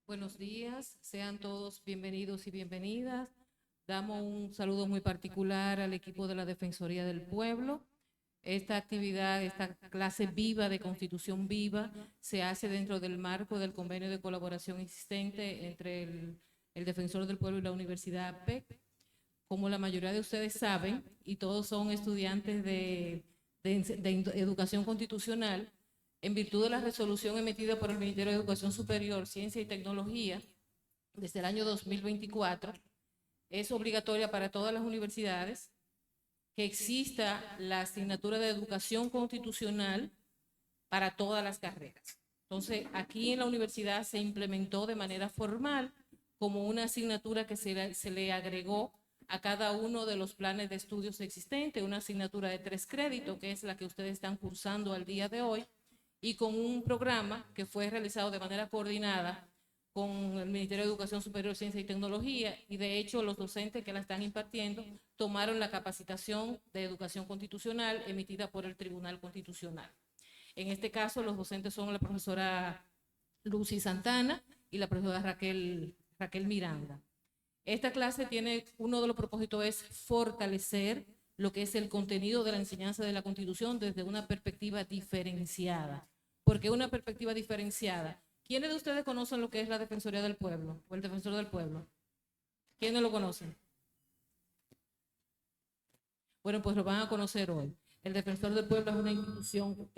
Buenos días, sean todos bienvenidos y bienvenidas. Damos un saludo muy particular al equipo de la Defensoría del Pueblo. Esta actividad, esta clase viva de Constitución Viva, se hace dentro del marco del convenio de colaboración existente entre el Defensor del Pueblo y la Universidad APEC. Como la mayoría de ustedes saben, y todos son estudiantes de educación constitucional, en virtud de la resolución emitida por el Ministerio de Educación Superior, Ciencia y Tecnología, desde el año 2024, es obligatoria para todas las universidades que exista la asignatura de educación constitucional para todas las carreras. Entonces, aquí en la universidad se implementó de manera formal como una asignatura que se le agregó a cada uno de los planes de estudios existentes, una asignatura de 3 créditos, que es la que ustedes están cursando al día de hoy, y con un programa que fue realizado de manera coordinada con el Ministerio de Educación Superior, Ciencia y Tecnología, y de hecho los docentes que la están impartiendo tomaron la capacitación de educación constitucional emitida por el Tribunal Constitucional. En este caso, los docentes son la profesora Lucy Santana y la profesora Raquel Miranda. Esta clase tiene, uno de los propósitos es fortalecer lo que es el contenido de la enseñanza de la Constitución desde una perspectiva diferenciada. ¿Por qué una perspectiva diferenciada? ¿Quiénes de ustedes conocen lo que es la Defensoría del Pueblo o el Defensor del Pueblo? ¿Quiénes lo conocen? Bueno, pues lo van a conocer hoy. El Defensor del Pueblo es una institución,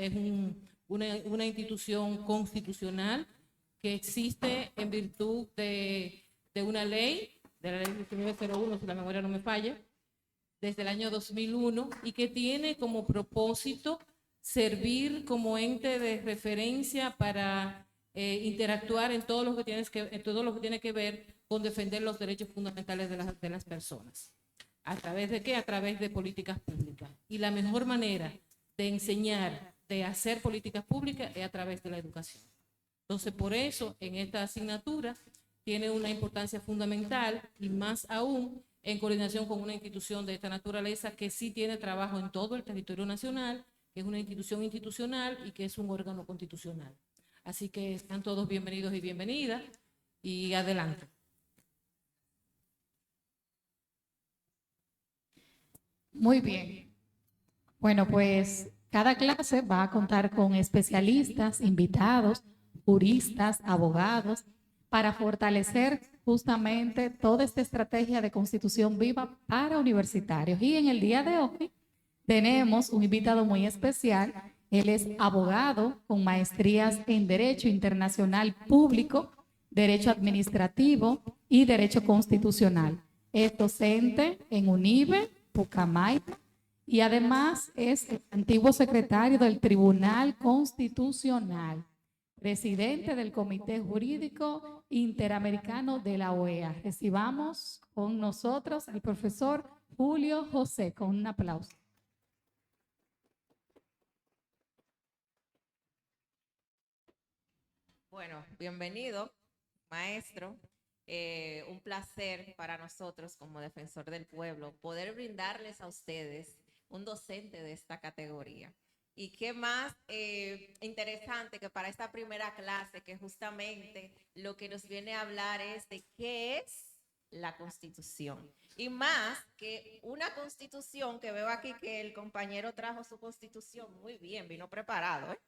una institución constitucional que existe en virtud de una ley, de la ley 1901, si la memoria no me falla, desde el año 2001, y que tiene como propósito servir como ente de referencia para interactuar en todo lo que tiene que ver con defender los derechos fundamentales de las personas. ¿A través de qué? A través de políticas públicas. Y la mejor manera de enseñar, de hacer políticas públicas es a través de la educación. Entonces, por eso, en esta asignatura tiene una importancia fundamental y más aún en coordinación con una institución de esta naturaleza que sí tiene trabajo en todo el territorio nacional, que es una institución institucional y que es un órgano constitucional. Así que están todos bienvenidos y bienvenidas y adelante. Muy bien. Bueno, pues cada clase va a contar con especialistas, invitados, juristas, abogados, para fortalecer justamente toda esta estrategia de constitución viva para universitarios. Y en el día de hoy tenemos un invitado muy especial. Él es abogado con maestrías en Derecho Internacional Público, Derecho Administrativo y Derecho Constitucional. Es docente en UNIBE, Pucamaita, y además es el antiguo secretario del Tribunal Constitucional, presidente del Comité Jurídico Interamericano de la OEA. Recibamos con nosotros al profesor Julio José, con un aplauso. Bueno, bienvenido, maestro. Un placer para nosotros como defensor del pueblo poder brindarles a ustedes un docente de esta categoría. Y qué más interesante que para esta primera clase, que justamente lo que nos viene a hablar es de qué es la Constitución. Y más que una Constitución, que veo aquí que el compañero trajo su Constitución muy bien, vino preparado, ¿eh?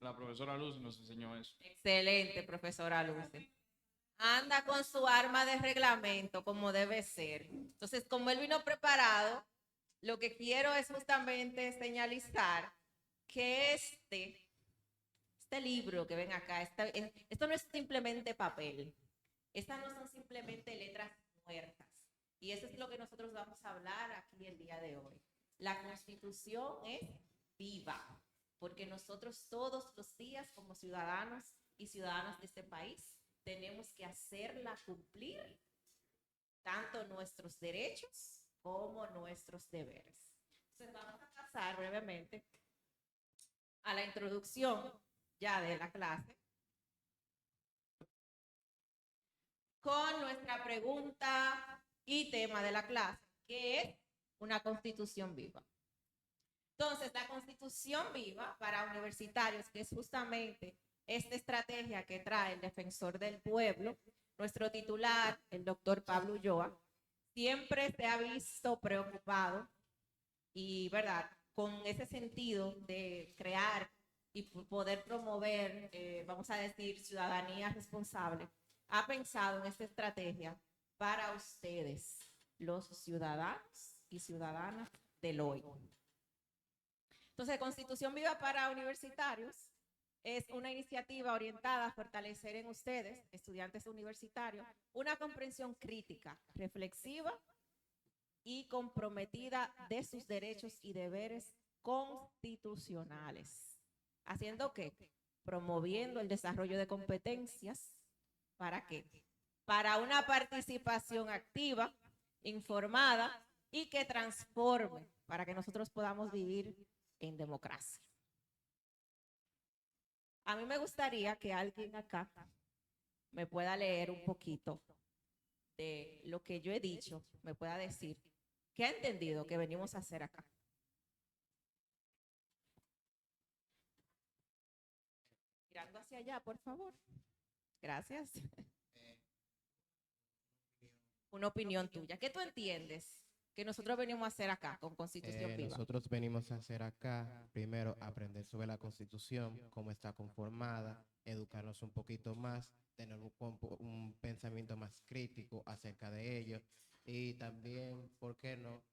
La profesora Luz nos enseñó eso. Excelente, profesora Luce. Anda con su arma de reglamento como debe ser. Entonces, como él vino preparado, lo que quiero es justamente señalizar que este libro que ven acá, esto no es simplemente papel. Estas no son simplemente letras muertas. Y eso es lo que nosotros vamos a hablar aquí el día de hoy. La Constitución es viva, porque nosotros todos los días como ciudadanos y ciudadanas de este país tenemos que hacerla cumplir tanto nuestros derechos como nuestros deberes. Entonces vamos a pasar brevemente a la introducción ya de la clase con nuestra pregunta y tema de la clase, que es una constitución viva. Entonces, la constitución viva para universitarios, que es justamente esta estrategia que trae el defensor del pueblo, nuestro titular, el doctor Pablo Ulloa, siempre se ha visto preocupado y, ¿verdad?, con ese sentido de crear y poder promover, vamos a decir, ciudadanía responsable, ha pensado en esta estrategia para ustedes, los ciudadanos y ciudadanas del hoy. Entonces, Constitución Viva para Universitarios es una iniciativa orientada a fortalecer en ustedes, estudiantes universitarios, una comprensión crítica, reflexiva y comprometida de sus derechos y deberes constitucionales. ¿Haciendo qué? Promoviendo el desarrollo de competencias. ¿Para qué? Para una participación activa, informada y que transforme, para que nosotros podamos vivir en democracia. A mí me gustaría que alguien acá me pueda leer un poquito de lo que yo he dicho, me pueda decir qué ha entendido que venimos a hacer acá. Mirando hacia allá, por favor. Gracias. Una opinión tuya. ¿Qué tú entiendes que nosotros venimos a hacer acá con Constitución Viva? Nosotros venimos a hacer acá, primero, aprender sobre la Constitución, cómo está conformada, educarnos un poquito más, tener un pensamiento más crítico acerca de ello y también, ¿por qué no?,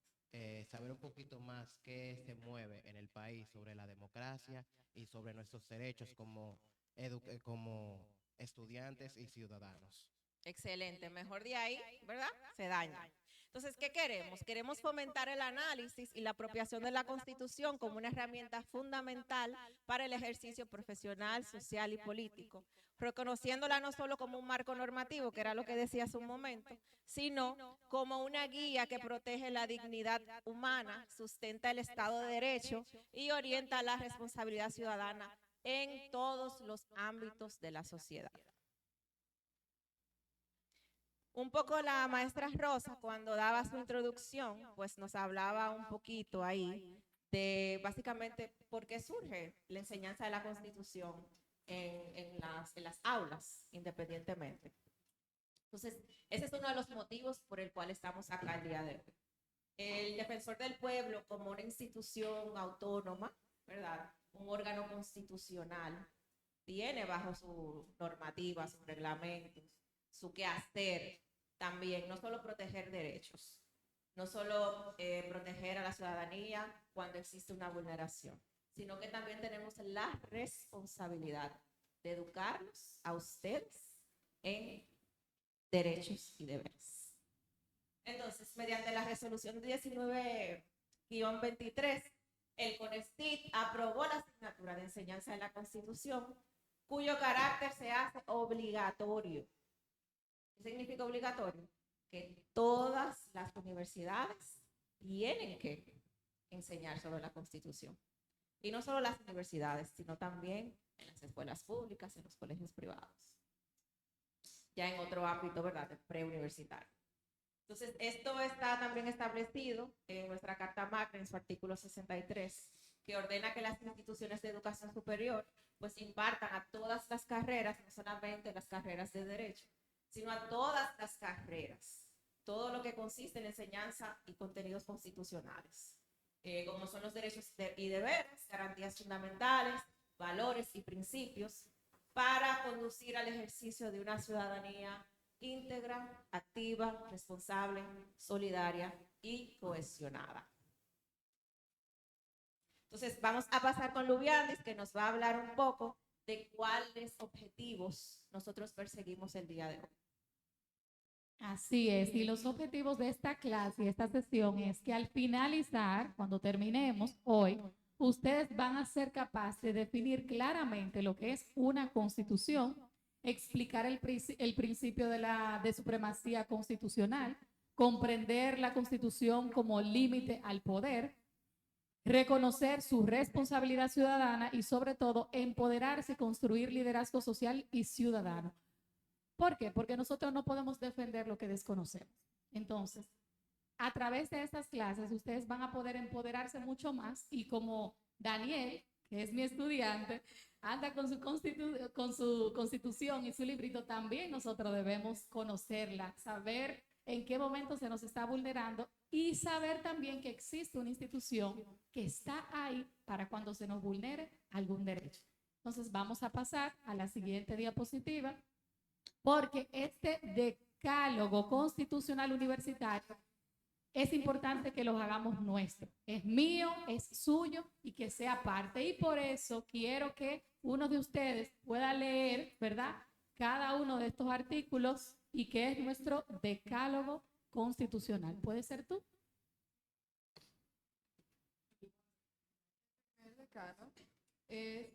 saber un poquito más qué se mueve en el país sobre la democracia y sobre nuestros derechos como estudiantes y ciudadanos. Excelente, mejor de ahí, ¿verdad? Se daña. Entonces, ¿qué queremos? Queremos fomentar el análisis y la apropiación de la Constitución como una herramienta fundamental para el ejercicio profesional, social y político, reconociéndola no solo como un marco normativo, que era lo que decía hace un momento, sino como una guía que protege la dignidad humana, sustenta el Estado de Derecho y orienta la responsabilidad ciudadana en todos los ámbitos de la sociedad. Un poco la maestra Rosa, cuando daba su introducción, pues nos hablaba un poquito ahí de básicamente por qué surge la enseñanza de la Constitución en las aulas, independientemente. Entonces, ese es uno de los motivos por el cual estamos acá el día de hoy. El defensor del pueblo como una institución autónoma, ¿verdad?, un órgano constitucional, tiene bajo su normativa, sus reglamentos, su quehacer, también no solo proteger derechos, no solo proteger a la ciudadanía cuando existe una vulneración, sino que también tenemos la responsabilidad de educarlos a ustedes en derechos y deberes. Entonces, mediante la resolución 19-23, el CONESTIC aprobó la asignatura de enseñanza de la Constitución, cuyo carácter se hace obligatorio. ¿Qué significa obligatorio? Que todas las universidades tienen que enseñar sobre la Constitución. Y no solo las universidades, sino también en las escuelas públicas, en los colegios privados. Ya en otro ámbito, ¿verdad?, preuniversitario. Entonces, esto está también establecido en nuestra Carta Magna, en su artículo 63, que ordena que las instituciones de educación superior pues impartan a todas las carreras, no solamente las carreras de derecho, sino a todas las carreras, todo lo que consiste en enseñanza y contenidos constitucionales, como son los derechos y deberes, garantías fundamentales, valores y principios, para conducir al ejercicio de una ciudadanía íntegra, activa, responsable, solidaria y cohesionada. Entonces, vamos a pasar con Lubiandis, que nos va a hablar un poco de cuáles objetivos nosotros perseguimos el día de hoy. Así es, y los objetivos de esta clase y esta sesión es que al finalizar, cuando terminemos hoy, ustedes van a ser capaces de definir claramente lo que es una constitución, explicar el principio de supremacía constitucional, comprender la Constitución como límite al poder, reconocer su responsabilidad ciudadana y sobre todo empoderarse y construir liderazgo social y ciudadano. ¿Por qué? Porque nosotros no podemos defender lo que desconocemos. Entonces, a través de estas clases, ustedes van a poder empoderarse mucho más y como Daniel que es mi estudiante, anda con con su constitución y su librito, también nosotros debemos conocerla, saber en qué momento se nos está vulnerando y saber también que existe una institución que está ahí para cuando se nos vulnere algún derecho. Entonces vamos a pasar a la siguiente diapositiva, porque este decálogo constitucional universitario es importante que los hagamos nuestro. Es mío, es suyo y que sea parte. Y por eso quiero que uno de ustedes pueda leer, ¿verdad?, cada uno de estos artículos y que es nuestro decálogo constitucional. ¿Puede ser tú? El decano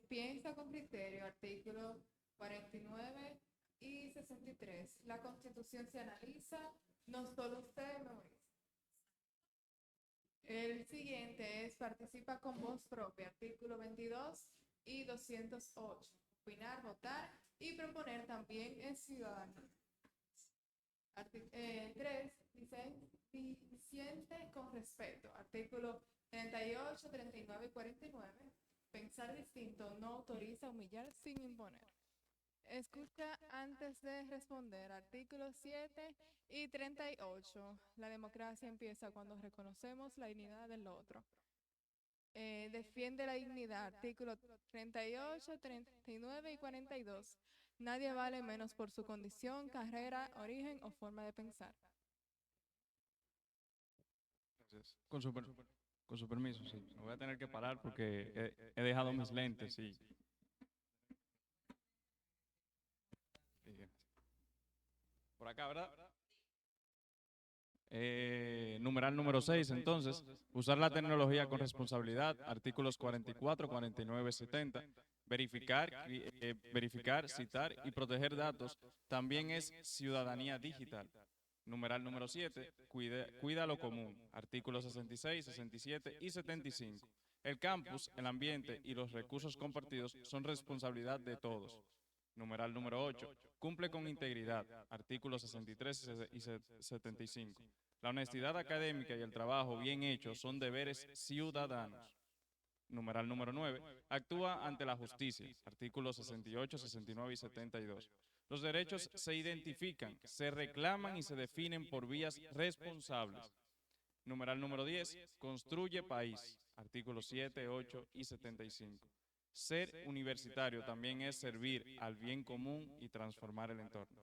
piensa con criterio, artículos 49 y 63. La Constitución se analiza, no solo usted memoriza. El siguiente es participa con voz propia, artículo 22 y 208. Opinar, votar y proponer también es ciudadano. 3. Diciente con respeto, artículo 38, 39 y 49. Pensar distinto no autoriza humillar sin imponer. Escucha antes de responder, artículos 7 y 38. La democracia empieza cuando reconocemos la dignidad del otro. Defiende la dignidad, artículos 38, 39 y 42. Nadie vale menos por su condición, carrera, origen o forma de pensar. Gracias. Con su permiso, sí. Me voy a tener que parar porque he dejado mis lentes y... Por acá, ¿verdad? Numeral número 6, entonces, usar la tecnología con responsabilidad, artículos 44, 49, 70, verificar, citar y proteger datos, también es ciudadanía digital. Numeral número 7, cuida lo común, artículos 66, 67 y 75. El campus, el ambiente y los recursos compartidos son responsabilidad de todos. Numeral número 8, cumple con integridad, artículos 63 y 75. La honestidad académica y el trabajo bien hecho son deberes ciudadanos. Numeral número 9, actúa ante la justicia, artículos 68, 69 y 72. Los derechos se identifican, se reclaman y se definen por vías responsables. Numeral número 10, construye país, artículos 7, 8 y 75. Ser universitario también es servir al bien común y transformar el entorno.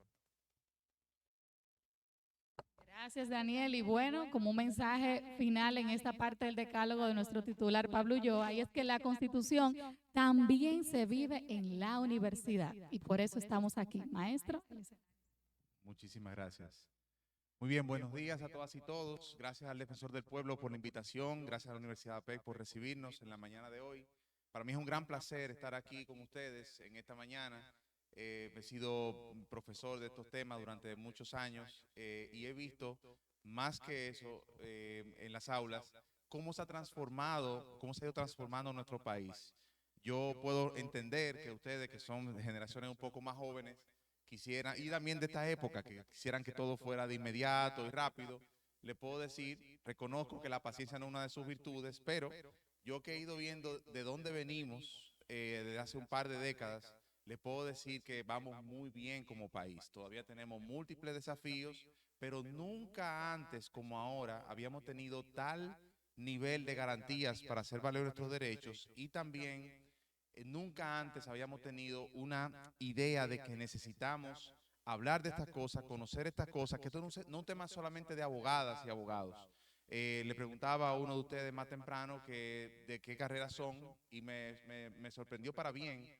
Gracias, Daniel. Y bueno, como un mensaje final en esta parte del decálogo de nuestro titular Pablo Ulloa, y es que la Constitución también se vive en la universidad. Y por eso estamos aquí. Maestro. Muchísimas gracias. Muy bien, buenos días a todas y todos. Gracias al Defensor del Pueblo por la invitación. Gracias a la Universidad APEC por recibirnos en la mañana de hoy. Para mí es un gran placer estar aquí con ustedes en esta mañana. He sido profesor de estos temas durante muchos años y he visto, más que eso, en las aulas, cómo se ha ido transformando nuestro país. Yo puedo entender que ustedes, que son de generaciones un poco más jóvenes, quisieran, y también de esta época, que quisieran que todo fuera de inmediato y rápido, le puedo decir, reconozco que la paciencia no es una de sus virtudes, pero yo que he ido viendo de dónde venimos desde hace un par de décadas, le puedo decir que vamos muy bien como país. Todavía tenemos múltiples desafíos, pero nunca antes como ahora habíamos tenido tal nivel de garantías para hacer valer nuestros derechos y también nunca antes habíamos tenido una idea de que necesitamos hablar de estas cosas, conocer estas cosas, que esto no es un tema solamente de abogadas y abogados. Le preguntaba a uno de ustedes más temprano que de qué carrera son y me sorprendió para bien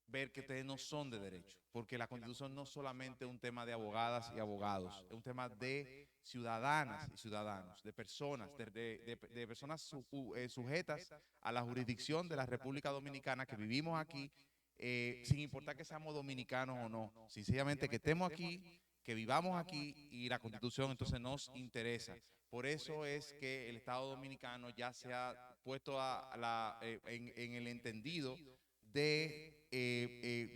ver que ustedes no son de derecho, porque la Constitución no es solamente un tema de abogadas y abogados, es un tema de ciudadanas y ciudadanos, de personas, de personas sujetas a la jurisdicción de la República Dominicana que vivimos aquí, sin importar que seamos dominicanos o no, sencillamente que estemos aquí, que vivamos aquí y la Constitución entonces nos interesa. Por eso es que el Estado Dominicano ya se ha puesto en el entendido de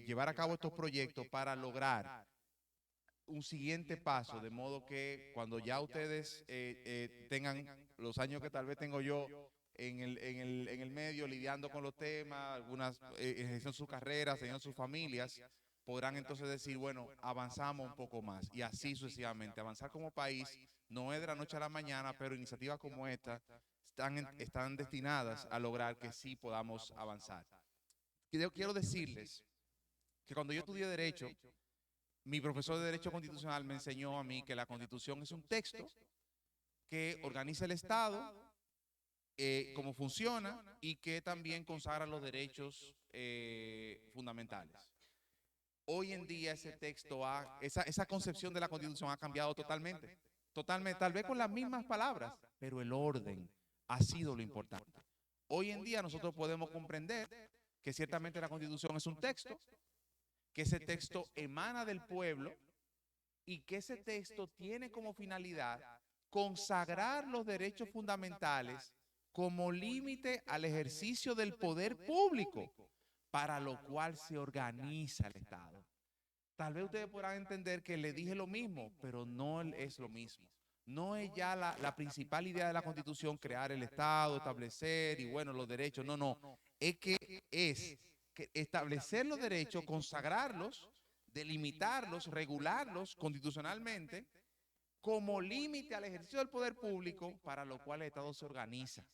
llevar a cabo estos proyectos para lograr un siguiente paso, de modo que cuando ya ustedes tengan los años que tal vez tengo yo, en el medio lidiando con los temas, algunas ejerciendo sus carreras, teniendo sus familias, podrán entonces decir, bueno, avanzamos un poco más y así sucesivamente. Avanzar como país no es de la noche a la mañana, pero iniciativas como esta están destinadas a lograr que sí podamos avanzar. Yo quiero decirles que cuando yo estudié Derecho, mi profesor de Derecho Constitucional me enseñó a mí que la Constitución es un texto que organiza el Estado, cómo funciona y que también consagra los derechos fundamentales. Hoy en día ese texto, esa concepción de la Constitución ha cambiado totalmente, totalmente, tal vez con las mismas palabras, pero el orden ha sido lo importante. Hoy en día nosotros podemos comprender que ciertamente la Constitución es un texto, que ese texto emana del pueblo y que ese texto tiene como finalidad consagrar los derechos fundamentales como límite al ejercicio del poder público, para lo cual se organiza el Estado. Tal vez ustedes podrán entender que le dije lo mismo, pero no es lo mismo. No es ya la principal idea de la Constitución crear el Estado, establecer y bueno, los derechos. No, no. Es que establecer los derechos, consagrarlos, delimitarlos, regularlos constitucionalmente como límite al ejercicio del poder público, para lo cual el Estado se organiza.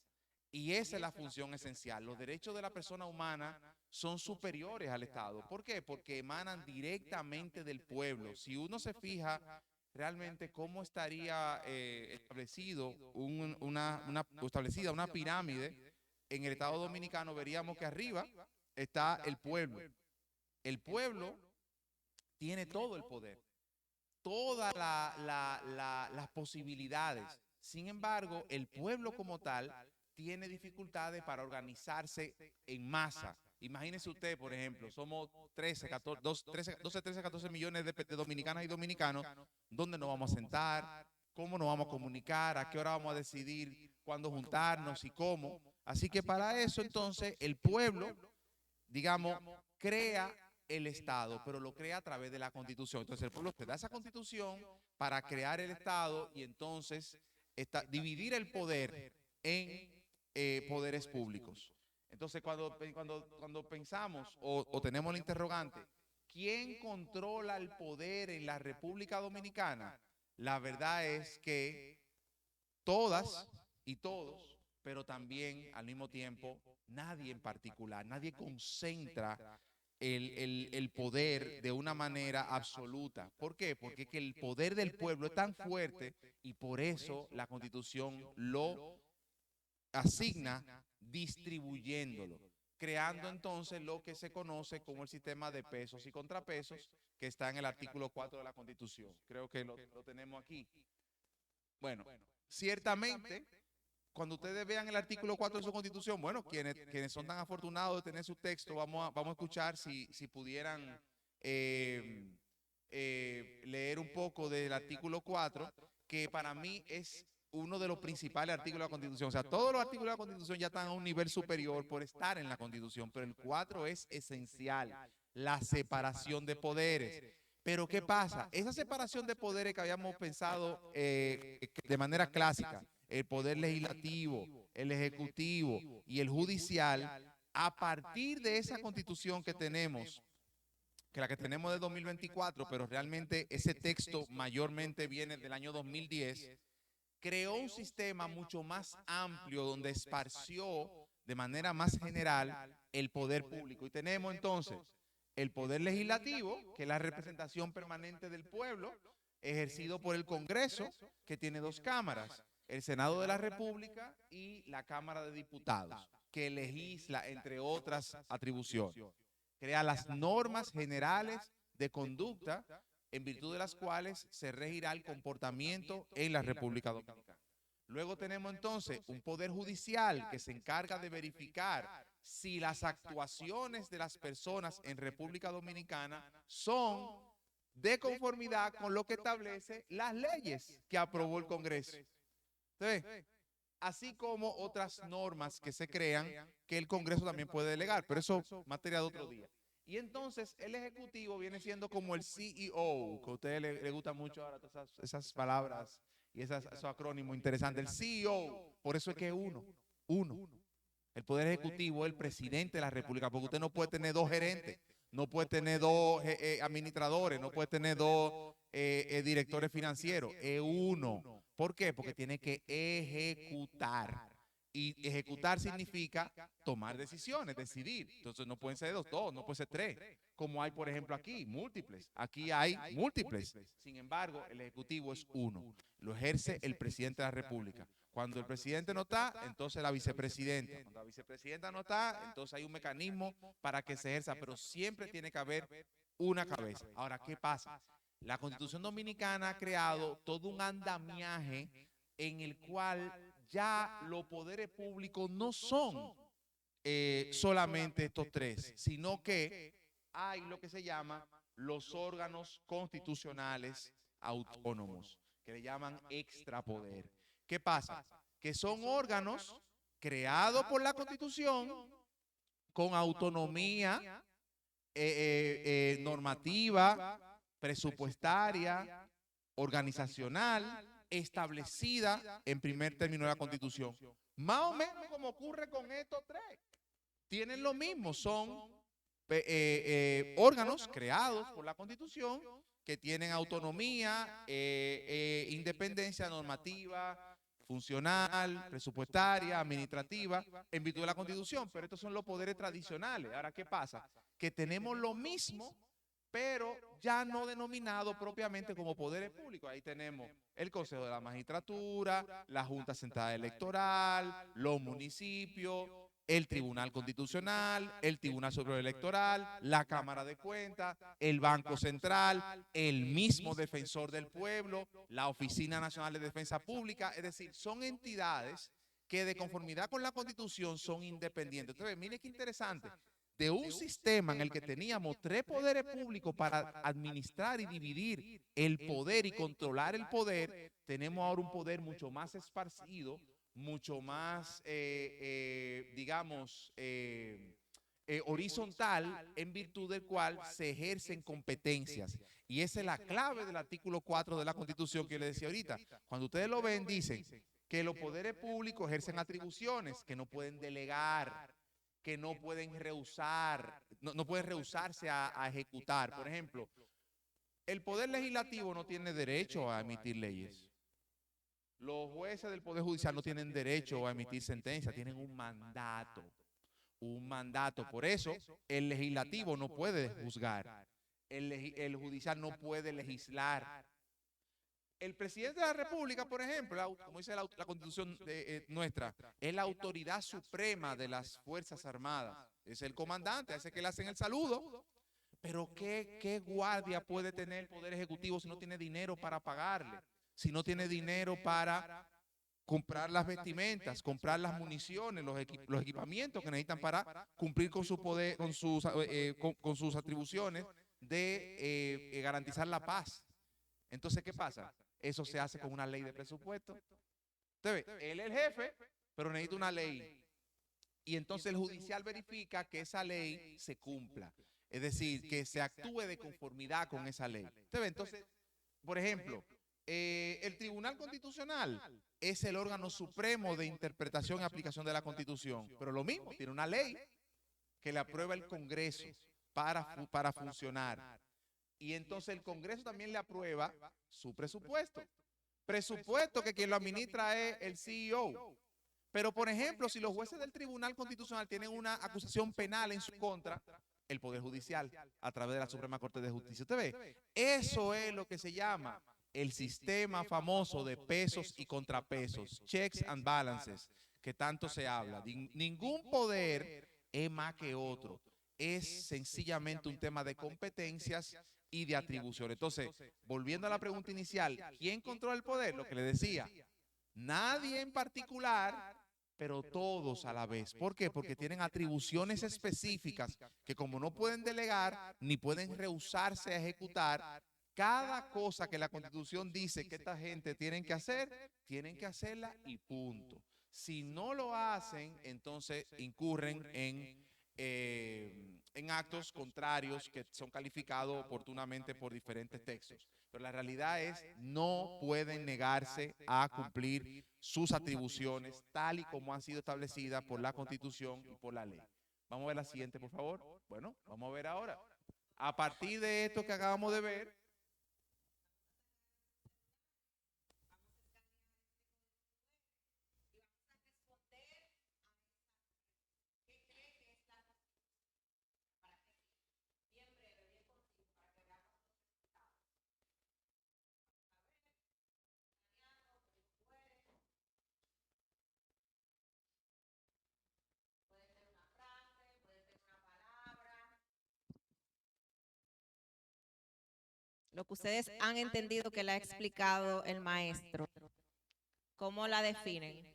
Y esa es la función esencial. Los derechos de la persona humana son superiores al Estado. ¿Por qué? Porque emanan directamente del pueblo. Si uno se fija realmente cómo estaría establecida una pirámide en el Estado Dominicano, veríamos que arriba está el pueblo. El pueblo tiene todo el poder, todas las posibilidades. Sin embargo, el pueblo como tal tiene dificultades para organizarse en masa. Imagínese usted, por ejemplo, somos 13, 14 millones de dominicanas y dominicanos. ¿Dónde nos vamos a sentar? ¿Cómo nos vamos a comunicar? ¿A qué hora vamos a decidir cuándo juntarnos y cómo? Así que para eso, entonces, el pueblo, digamos, crea el Estado, pero lo crea a través de la Constitución. Entonces, el pueblo te da esa Constitución para crear el Estado y entonces dividir el poder en poderes públicos. Entonces, cuando pensamos o tenemos el interrogante, ¿quién controla el poder en la República Dominicana? La verdad es que todas y todos, pero también al mismo tiempo nadie en particular, nadie concentra el poder de una manera absoluta. ¿Por qué? Porque que el poder del pueblo es tan fuerte y por eso la Constitución lo asigna distribuyéndolo, creando entonces lo que se conoce como el sistema de pesos y contrapesos, que está en el artículo 4 de la Constitución. Creo que lo tenemos aquí. Bueno, ciertamente, cuando ustedes vean el artículo 4 de su Constitución, bueno, quienes son tan afortunados de tener su texto, vamos a escuchar si pudieran leer un poco del artículo 4, que para mí es uno de los principales artículos de la Constitución. O sea, todos los artículos de la Constitución ya están a un nivel superior por estar en la Constitución, pero el 4 es esencial, la separación de poderes. Pero ¿qué pasa? Esa separación de poderes que habíamos pensado de manera clásica, el poder legislativo, el ejecutivo y el judicial, a partir de esa Constitución que tenemos, que la que tenemos de 2024, pero realmente ese texto mayormente viene del año 2010, creó un sistema mucho más amplio donde esparció de manera más general el poder público. Y tenemos entonces el poder legislativo, que es la representación permanente del pueblo, ejercido por el Congreso, que tiene 2 cámaras, el Senado de la República y la Cámara de Diputados, que legisla, entre otras atribuciones. Crea las normas generales de conducta en virtud de las cuales se regirá el comportamiento en la República Dominicana. Luego tenemos entonces un poder judicial que se encarga de verificar si las actuaciones de las personas en República Dominicana son de conformidad con lo que establece las leyes que aprobó el Congreso. Entonces, así como otras normas que se crean que el Congreso también puede delegar, pero eso es materia de otro día. Y entonces el Ejecutivo viene siendo como el CEO, que a ustedes les gusta mucho ahora esas palabras y esos acrónimos interesantes. El CEO, por eso es que es uno. Uno. El Poder Ejecutivo es el presidente de la República, porque usted no puede tener dos gerentes, no puede tener dos administradores, no puede tener dos directores financieros. Es uno. ¿Por qué? Porque tiene que ejecutar. Y ejecutar significa tomar decisiones, decidir. Entonces no pueden ser dos, no pueden ser tres. Como hay, por ejemplo, aquí, múltiples. Aquí hay múltiples. Sin embargo, el Ejecutivo es uno. Lo ejerce el presidente de la República. Cuando el presidente no está, entonces la vicepresidenta. Cuando la vicepresidenta no está, entonces hay un mecanismo para que se ejerza, pero siempre tiene que haber una cabeza. Ahora, ¿qué pasa? La Constitución Dominicana ha creado todo un andamiaje en el cual ya los poderes públicos no son solamente estos tres, sino que hay lo que se llama los órganos constitucionales autónomos, que le llaman extrapoder. ¿Qué pasa? Que son órganos creados por la Constitución con autonomía normativa, presupuestaria, organizacional, establecida en primer término de la Constitución. Más o menos como ocurre con estos tres. Tienen lo mismo, son órganos creados por la Constitución que tienen autonomía, independencia normativa, funcional, presupuestaria, administrativa, en virtud de la Constitución, pero estos son los poderes tradicionales. Ahora, ¿qué pasa? Que tenemos lo mismo, pero ya no denominado propiamente como poderes públicos. Ahí tenemos el Consejo de la Magistratura, la Junta Central Electoral, los municipios, el Tribunal Constitucional, el Tribunal Superior Electoral, la Cámara de Cuentas, el Banco Central, el mismo Defensor del Pueblo, la Oficina Nacional de Defensa Pública. Es decir, son entidades que de conformidad con la Constitución son independientes. Entonces, mire qué interesante. De un sistema en el que teníamos tres poderes públicos para administrar y dividir el poder y controlar el poder, tenemos ahora un poder mucho más esparcido, mucho más, digamos, horizontal, en virtud del cual se ejercen competencias. Y esa es la clave del artículo 4 de la Constitución que le decía ahorita. Cuando ustedes lo ven, dicen que los poderes públicos ejercen atribuciones que no pueden delegar, que no pueden rehusar, no pueden rehusarse a ejecutar. Por ejemplo, el Poder Legislativo no tiene derecho a emitir leyes. Los jueces del Poder Judicial no tienen derecho a emitir sentencias, tienen un mandato. Un mandato. Por eso, el legislativo no puede juzgar. El judicial no puede legislar. El presidente de la República, por ejemplo, como dice la Constitución nuestra, es la autoridad suprema de las Fuerzas Armadas. Es el comandante, a ese que le hacen el saludo. Pero ¿qué guardia puede tener el Poder Ejecutivo si no tiene dinero para pagarle? Si no tiene dinero para comprar las vestimentas, comprar las municiones, los equipamientos que necesitan para cumplir con su poder, con sus atribuciones de garantizar la paz. Entonces, ¿qué pasa? Eso se hace con una ley de presupuesto. Usted ve, él es el jefe, pero necesita una ley. Y entonces el judicial verifica que esa ley se cumpla. Es decir, que se actúe de conformidad con esa ley. Usted ve, entonces, por ejemplo, el Tribunal Constitucional es el órgano supremo de interpretación y aplicación de la Constitución. Pero lo mismo, tiene una ley que le aprueba el Congreso para funcionar. Y entonces el Congreso también le aprueba su presupuesto. Presupuesto que quien lo administra es el CEO. Pero, por ejemplo, si los jueces del Tribunal Constitucional tienen una acusación penal en su contra, el Poder Judicial, a través de la Suprema Corte de Justicia. ¿Usted ve? Eso es lo que se llama el sistema famoso de pesos y contrapesos, checks and balances, que tanto se habla. Ningún poder es más que otro. Es sencillamente un tema de competencias y de atribución. Entonces, volviendo a la pregunta inicial, ¿quién controla el poder? Lo que le decía, nadie en particular, pero todos a la vez. ¿Por qué? Porque tienen atribuciones específicas que como no pueden delegar ni pueden rehusarse a ejecutar, cada cosa que la Constitución dice que esta gente tienen que hacer, tienen que hacerla y punto. Si no lo hacen, entonces incurren en en actos contrarios que son calificados oportunamente por diferentes textos. Pero la realidad es, no pueden negarse a cumplir sus atribuciones tal y como han sido establecidas por la Constitución y por la ley. Vamos a ver la siguiente, por favor. Bueno, vamos a ver ahora. A partir de esto que acabamos de ver, lo que ustedes han entendido que le ha explicado el maestro, ¿cómo la definen?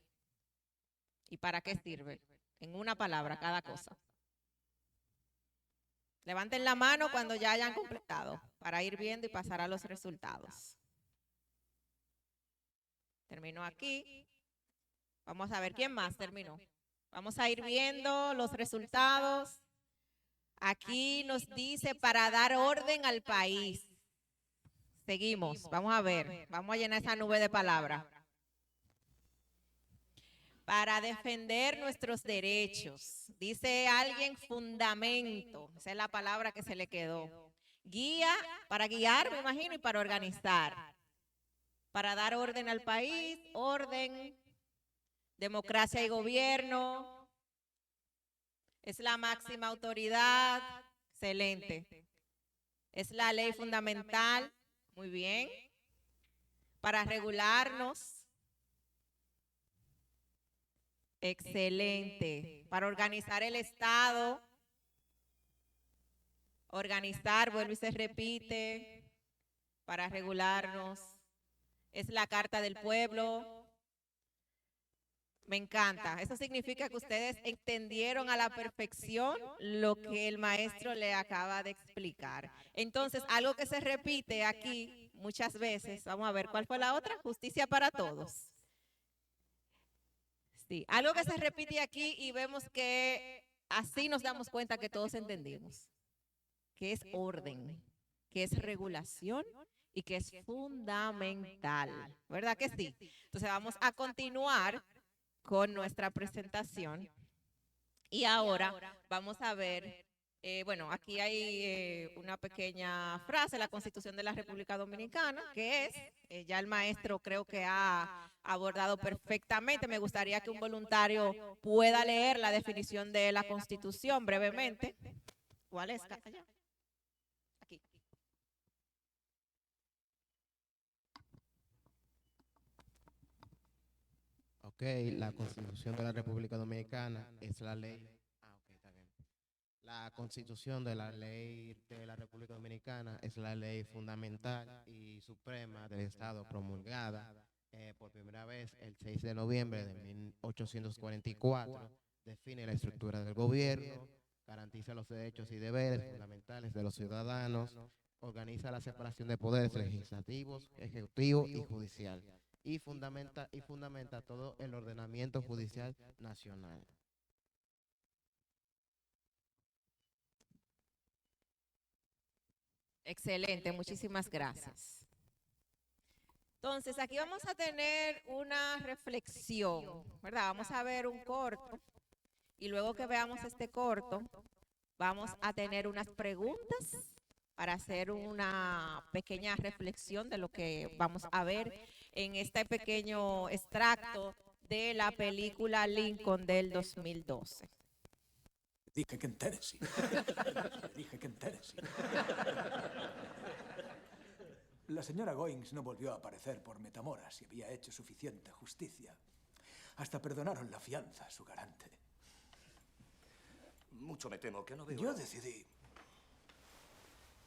¿Y para qué sirve? En una palabra, cada cosa. Levanten la mano cuando ya hayan completado para ir viendo y pasar a los resultados. Terminó aquí. Vamos a ver quién más terminó. Vamos a ir viendo los resultados. Aquí nos dice para dar orden al país. Seguimos, vamos a ver, vamos a llenar esa nube de palabras. Para defender nuestros derechos, dice alguien fundamento, esa es la palabra que se le quedó. Guía, para guiar, me imagino, y para organizar. Para dar orden al país, orden, democracia y gobierno. Es la máxima autoridad, excelente. Es la ley fundamental. Muy bien. Para regularnos. Excelente. Para organizar el Estado. Organizar, vuelve y se repite. Para regularnos. Es la Carta del Pueblo. Me encanta. Eso significa que ustedes entendieron a la perfección lo que el maestro le acaba de explicar. Entonces, algo que se repite aquí muchas veces, vamos a ver, ¿cuál fue la otra? Justicia para todos. Sí, algo que se repite aquí y vemos que así nos damos cuenta que todos entendimos, que es orden, que es regulación y que es fundamental, ¿verdad que sí? Entonces, vamos a continuar con nuestra presentación y ahora vamos a ver, bueno, aquí hay una pequeña frase, la Constitución de la República Dominicana, que es, ya el maestro creo que ha abordado perfectamente. Me gustaría que un voluntario pueda leer la definición de la Constitución brevemente. ¿Cuál es? Allá. Aquí. Ok, la Constitución de la República Dominicana es la ley. Está bien. La Constitución de la Ley de la República Dominicana es la ley fundamental y suprema del Estado, promulgada por primera vez el 6 de noviembre de 1844. Define la estructura del gobierno, garantiza los derechos y deberes fundamentales de los ciudadanos, organiza la separación de poderes legislativos, ejecutivo y judicial, y fundamenta todo el ordenamiento judicial nacional. Excelente, muchísimas gracias. Entonces, aquí vamos a tener una reflexión, ¿verdad? Vamos a ver un corto y luego que veamos este corto, vamos a tener unas preguntas para hacer una pequeña reflexión de lo que vamos a ver en este pequeño extracto de la película Lincoln del 2012. Dije que enteres. Dije que enteres. La señora Goings no volvió a aparecer por Metamoras y había hecho suficiente justicia. Hasta perdonaron la fianza a su garante. Mucho me temo que no veo... Yo decidí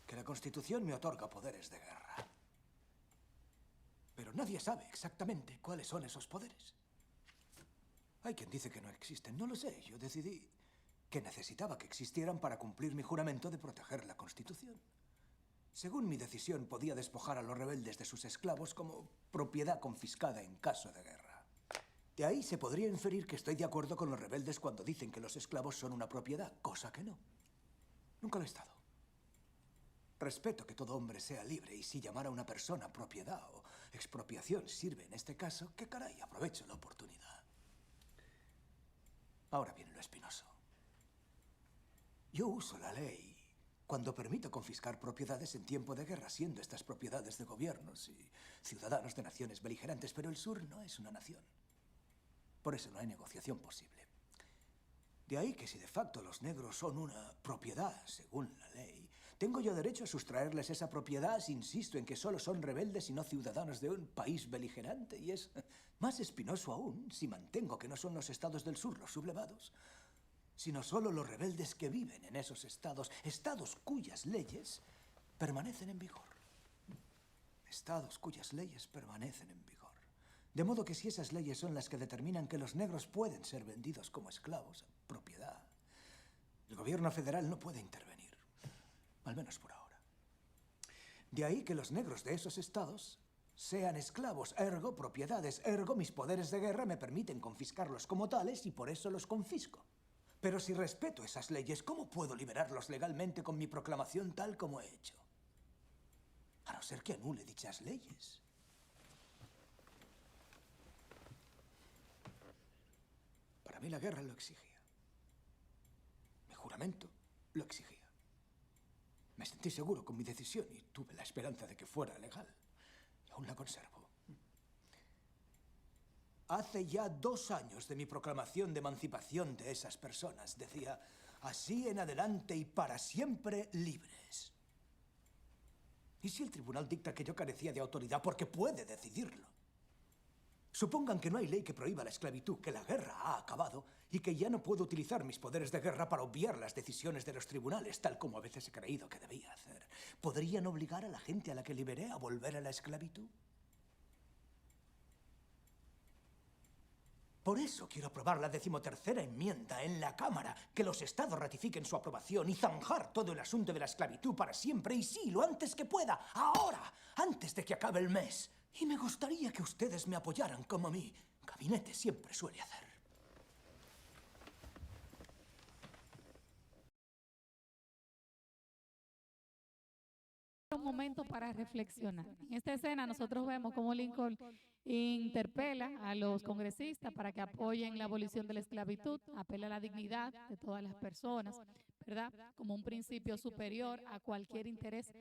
que la Constitución me otorga poderes de guerra. Pero nadie sabe exactamente cuáles son esos poderes. Hay quien dice que no existen. No lo sé. Yo decidí que necesitaba que existieran para cumplir mi juramento de proteger la Constitución. Según mi decisión, podía despojar a los rebeldes de sus esclavos como propiedad confiscada en caso de guerra. De ahí se podría inferir que estoy de acuerdo con los rebeldes cuando dicen que los esclavos son una propiedad, cosa que no. Nunca lo he estado. Respeto que todo hombre sea libre y si llamar a una persona propiedad o expropiación sirve en este caso, que caray, aprovecho la oportunidad. Ahora viene lo espinoso. Yo uso la ley cuando permito confiscar propiedades en tiempo de guerra, siendo estas propiedades de gobiernos y ciudadanos de naciones beligerantes, pero el sur no es una nación. Por eso no hay negociación posible. De ahí que si de facto los negros son una propiedad, según la ley, tengo yo derecho a sustraerles esa propiedad si insisto en que solo son rebeldes y no ciudadanos de un país beligerante. Y es más espinoso aún si mantengo que no son los estados del sur los sublevados, sino solo los rebeldes que viven en esos estados, estados cuyas leyes permanecen en vigor. Estados cuyas leyes permanecen en vigor. De modo que si esas leyes son las que determinan que los negros pueden ser vendidos como esclavos, propiedad, el gobierno federal no puede intervenir, al menos por ahora. De ahí que los negros de esos estados sean esclavos, ergo propiedades, ergo mis poderes de guerra me permiten confiscarlos como tales y por eso los confisco. Pero si respeto esas leyes, ¿cómo puedo liberarlos legalmente con mi proclamación tal como he hecho? A no ser que anule dichas leyes. Para mí la guerra lo exigía. Mi juramento lo exigía. Me sentí seguro con mi decisión y tuve la esperanza de que fuera legal. Y aún la conservo. Hace ya 2 años de mi proclamación de emancipación de esas personas, decía, así en adelante y para siempre libres. ¿Y si el tribunal dicta que yo carecía de autoridad porque puede decidirlo? Supongan que no hay ley que prohíba la esclavitud, que la guerra ha acabado y que ya no puedo utilizar mis poderes de guerra para obviar las decisiones de los tribunales, tal como a veces he creído que debía hacer. ¿Podrían obligar a la gente a la que liberé a volver a la esclavitud? Por eso quiero aprobar la 13ª enmienda en la Cámara, que los estados ratifiquen su aprobación y zanjar todo el asunto de la esclavitud para siempre, y sí, lo antes que pueda, ahora, antes de que acabe el mes. Y me gustaría que ustedes me apoyaran como mi gabinete siempre suele hacer. Un momento para reflexionar. En esta escena nosotros vemos cómo Lincoln interpela a los congresistas para que apoyen la abolición de la esclavitud, apela a la dignidad de todas las personas, ¿verdad? Como un principio superior a cualquier interés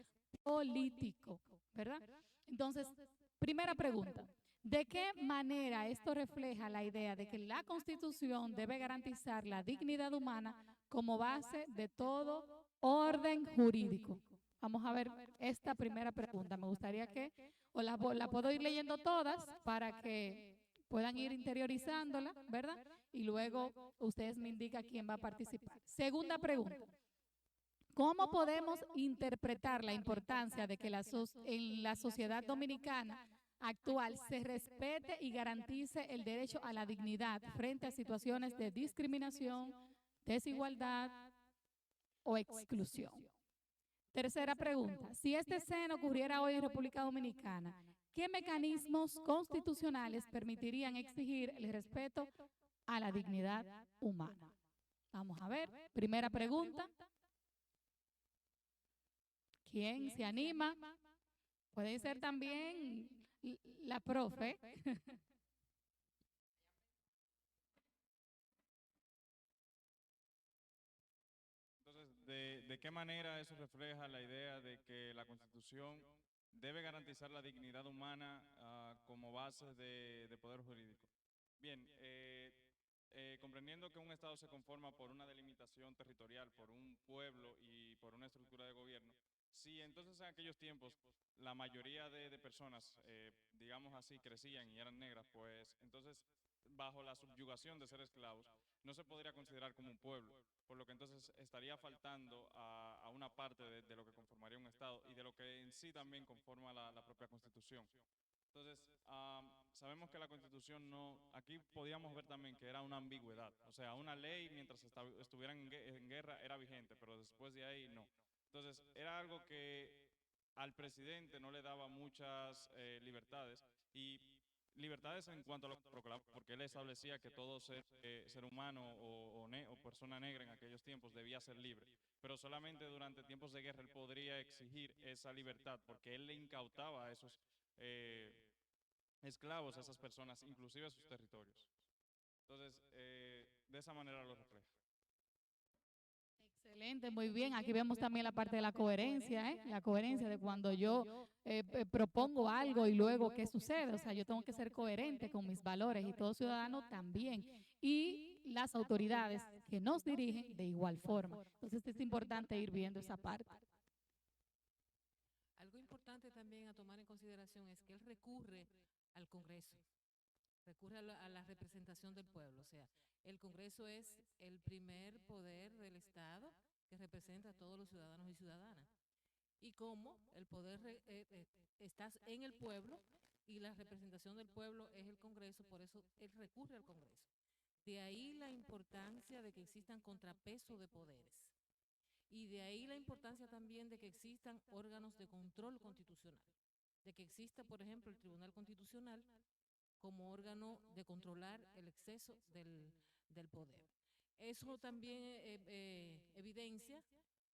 político, ¿verdad? Entonces, primera pregunta, ¿de qué manera esto refleja la idea de que la Constitución debe garantizar la dignidad humana como base de todo orden jurídico? Vamos a ver esta primera pregunta. Me gustaría que, o la puedo ir leyendo todas para que puedan ir interiorizándola, ¿verdad? Y luego ustedes me indican quién va a participar. Segunda pregunta. ¿Cómo podemos interpretar la importancia de que en la sociedad dominicana actual se respete y garantice el derecho a la dignidad frente a situaciones de discriminación, desigualdad o exclusión? Tercera pregunta, si esta escena ocurriera hoy en República Dominicana, ¿qué mecanismos constitucionales permitirían exigir el respeto a la dignidad humana? Vamos a ver, primera pregunta. ¿Quién se anima? Puede ser también la profe. ¿De qué manera eso refleja la idea de que la Constitución debe garantizar la dignidad humana como base de poder jurídico? Bien, comprendiendo que un Estado se conforma por una delimitación territorial, por un pueblo y por una estructura de gobierno, si entonces en aquellos tiempos la mayoría de personas, digamos así, crecían y eran negras, pues entonces bajo la subyugación de ser esclavos, no se podría considerar como un pueblo, por lo que entonces estaría faltando a una parte de lo que conformaría un Estado y de lo que en sí también conforma la propia Constitución. Entonces, sabemos que la Constitución no, aquí podíamos ver también que era una ambigüedad, o sea, una ley mientras estuvieran en guerra era vigente, pero después de ahí no. Entonces, era algo que al presidente no le daba muchas libertades y libertades en cuanto a lo que proclamó, porque él establecía que todo ser humano o persona negra en aquellos tiempos debía ser libre, pero solamente durante tiempos de guerra él podría exigir esa libertad, porque él le incautaba a esos esclavos, a esas personas, inclusive a sus territorios. Entonces, de esa manera lo refleja. Excelente, muy bien. Aquí vemos también la parte de la coherencia, ¿eh? La coherencia de cuando yo propongo algo y luego qué sucede. O sea, yo tengo que ser coherente con mis valores y todo ciudadano también. Y las autoridades que nos dirigen de igual forma. Entonces es importante ir viendo esa parte. Algo importante también a tomar en consideración es que él recurre al Congreso, recurre a la representación del pueblo. O sea, el Congreso es el primer poder del Estado que representa a todos los ciudadanos y ciudadanas. Y como el poder está en el pueblo y la representación del pueblo es el Congreso, por eso él recurre al Congreso. De ahí la importancia de que existan contrapesos de poderes. Y de ahí la importancia también de que existan órganos de control constitucional. De que exista, por ejemplo, el Tribunal Constitucional como órgano de controlar el exceso del poder. Eso también evidencia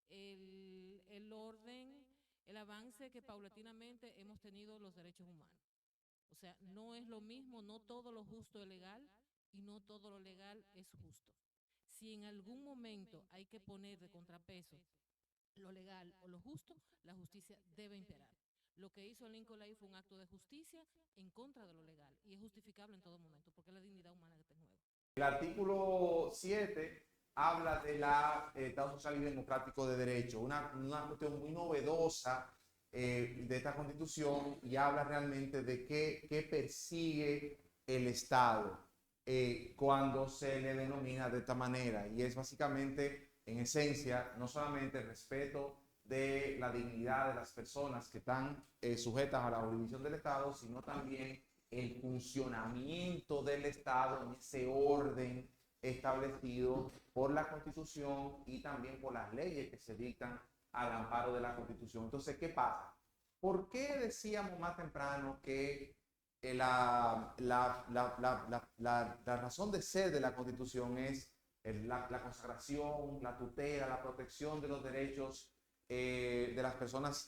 el orden, el avance que paulatinamente hemos tenido los derechos humanos. O sea, no es lo mismo, no todo lo justo es legal y no todo lo legal es justo. Si en algún momento hay que poner de contrapeso lo legal o lo justo, la justicia debe imperar. Lo que hizo Lincoln ahí fue un acto de justicia en contra de lo legal y es justificable en todo momento porque es la dignidad humana que está en juego. El artículo 7 habla de la Estado Social y Democrático de Derecho, una cuestión muy novedosa de esta Constitución, y habla realmente de qué persigue el Estado cuando se le denomina de esta manera, y es básicamente, en esencia, no solamente el respeto de la dignidad de las personas que están sujetas a la jurisdicción del Estado, sino también el funcionamiento del Estado en ese orden establecido por la Constitución y también por las leyes que se dictan al amparo de la Constitución. Entonces, ¿qué pasa? ¿Por qué decíamos más temprano que la razón de ser de la Constitución es la consagración, la tutela, la protección de los derechos de las personas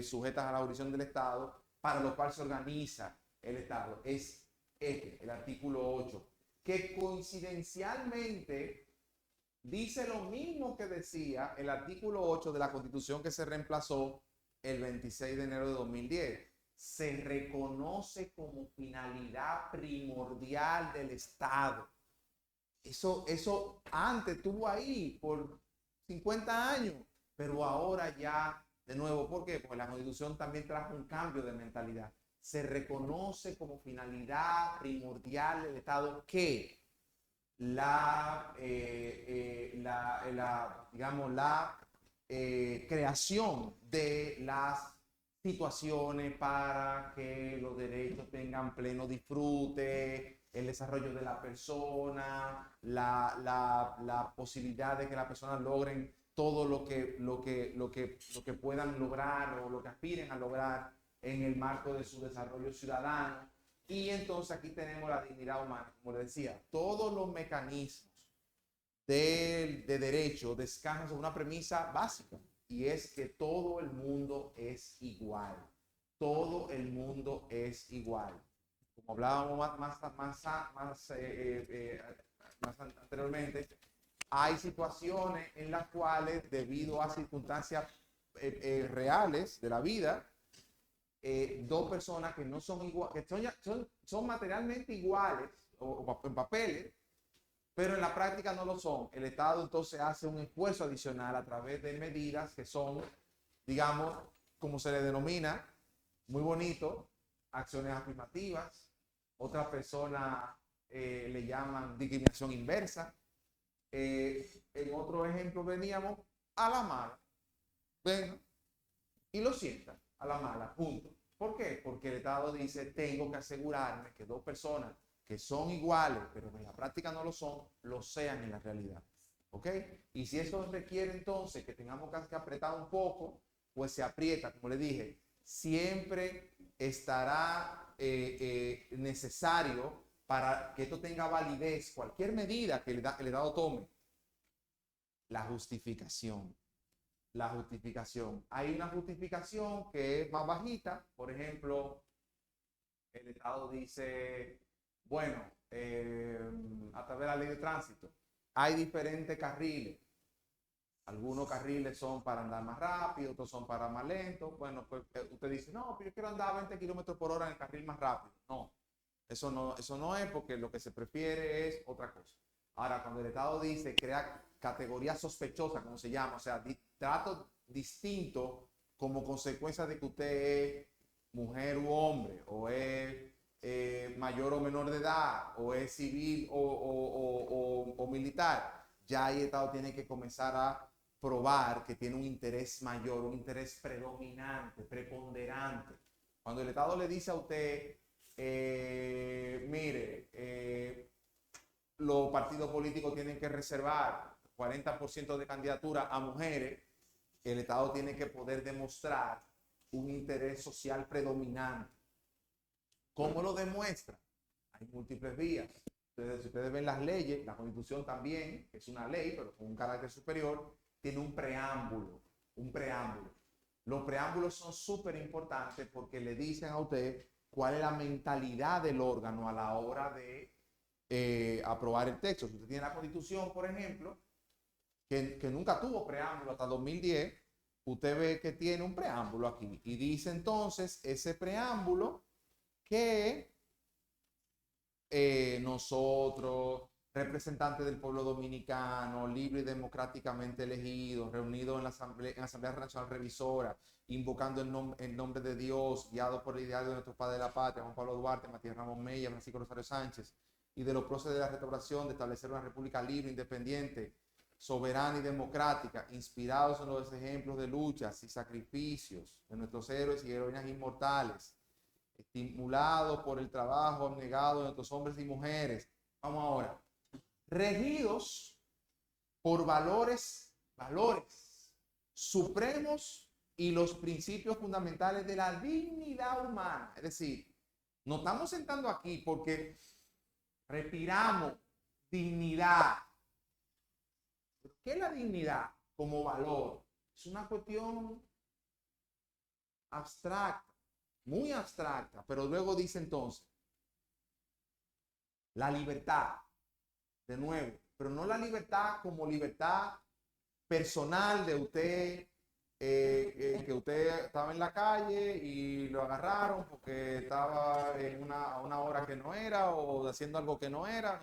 sujetas a la jurisdicción del Estado, para lo cual se organiza el Estado? Es el artículo 8, que coincidencialmente dice lo mismo que decía el artículo 8 de la Constitución que se reemplazó el 26 de enero de 2010. Se reconoce como finalidad primordial del Estado. Eso antes estuvo ahí por 50 años, pero ahora ya, de nuevo, ¿por qué? Porque la Constitución también trajo un cambio de mentalidad. Se reconoce como finalidad primordial del Estado que la creación de las situaciones para que los derechos tengan pleno disfrute, el desarrollo de la persona, la posibilidad de que las personas logren todo lo que puedan lograr o lo que aspiren a lograr en el marco de su desarrollo ciudadano. Y entonces aquí tenemos la dignidad humana. Como les decía, todos los mecanismos de derecho descansan sobre una premisa básica, y es que todo el mundo es igual. Todo el mundo es igual. Como hablábamos más anteriormente, hay situaciones en las cuales, debido a circunstancias reales de la vida, dos personas que no son iguales, que son materialmente iguales o en papeles, pero en la práctica no lo son. El Estado entonces hace un esfuerzo adicional a través de medidas que son, digamos, como se le denomina, muy bonito, acciones afirmativas. Otras personas le llaman discriminación inversa. En otro ejemplo veníamos a la mala. Ven y lo sientan a la mala, juntos. ¿Por qué? Porque el Estado dice, tengo que asegurarme que dos personas que son iguales, pero en la práctica no lo sean en la realidad. ¿Ok? Y si eso requiere entonces que tengamos que apretar un poco, pues se aprieta, como le dije. Siempre estará necesario para que esto tenga validez, cualquier medida que el Estado tome. La justificación. La justificación. Hay una justificación que es más bajita. Por ejemplo, el Estado dice, bueno, a través de la ley de tránsito, hay diferentes carriles. Algunos carriles son para andar más rápido, otros son para más lento. Bueno, pues usted dice, no, pero yo quiero andar a 20 kilómetros por hora en el carril más rápido. No, eso no es, porque lo que se prefiere es otra cosa. Ahora, cuando el Estado dice crea categorías sospechosas, como se llama, o sea, trato distinto como consecuencia de que usted es mujer u hombre, o es mayor o menor de edad, o es civil o militar, ya ahí el Estado tiene que comenzar a probar que tiene un interés mayor, un interés predominante, preponderante. Cuando el Estado le dice a usted, mire, los partidos políticos tienen que reservar 40% de candidatura a mujeres, el Estado tiene que poder demostrar un interés social predominante. ¿Cómo lo demuestra? Hay múltiples vías. Entonces, si ustedes ven las leyes, la Constitución también, que es una ley, pero con un carácter superior, tiene un preámbulo, un preámbulo. Los preámbulos son súper importantes porque le dicen a usted cuál es la mentalidad del órgano a la hora de aprobar el texto. Si usted tiene la Constitución, por ejemplo, que nunca tuvo preámbulo hasta 2010, usted ve que tiene un preámbulo aquí. Y dice entonces ese preámbulo que nosotros, representantes del pueblo dominicano, libre y democráticamente elegidos, reunidos en la Asamblea Nacional Revisora, invocando el nombre de Dios, guiados por el ideal de nuestros padres de la patria, Juan Pablo Duarte, Matías Ramón Mella, Francisco Rosario Sánchez, y de los próceres de la restauración, de establecer una república libre, independiente, soberana y democrática, inspirados en los ejemplos de luchas y sacrificios de nuestros héroes y heroínas inmortales, estimulados por el trabajo abnegado de nuestros hombres y mujeres. Vamos ahora. Regidos por valores supremos y los principios fundamentales de la dignidad humana. Es decir, nos estamos sentando aquí porque respiramos dignidad. ¿Qué es la dignidad como valor? Es una cuestión abstracta, muy abstracta, pero luego dice entonces, la libertad, de nuevo, pero no la libertad como libertad personal de usted, que usted estaba en la calle y lo agarraron porque estaba en a una hora que no era o haciendo algo que no era.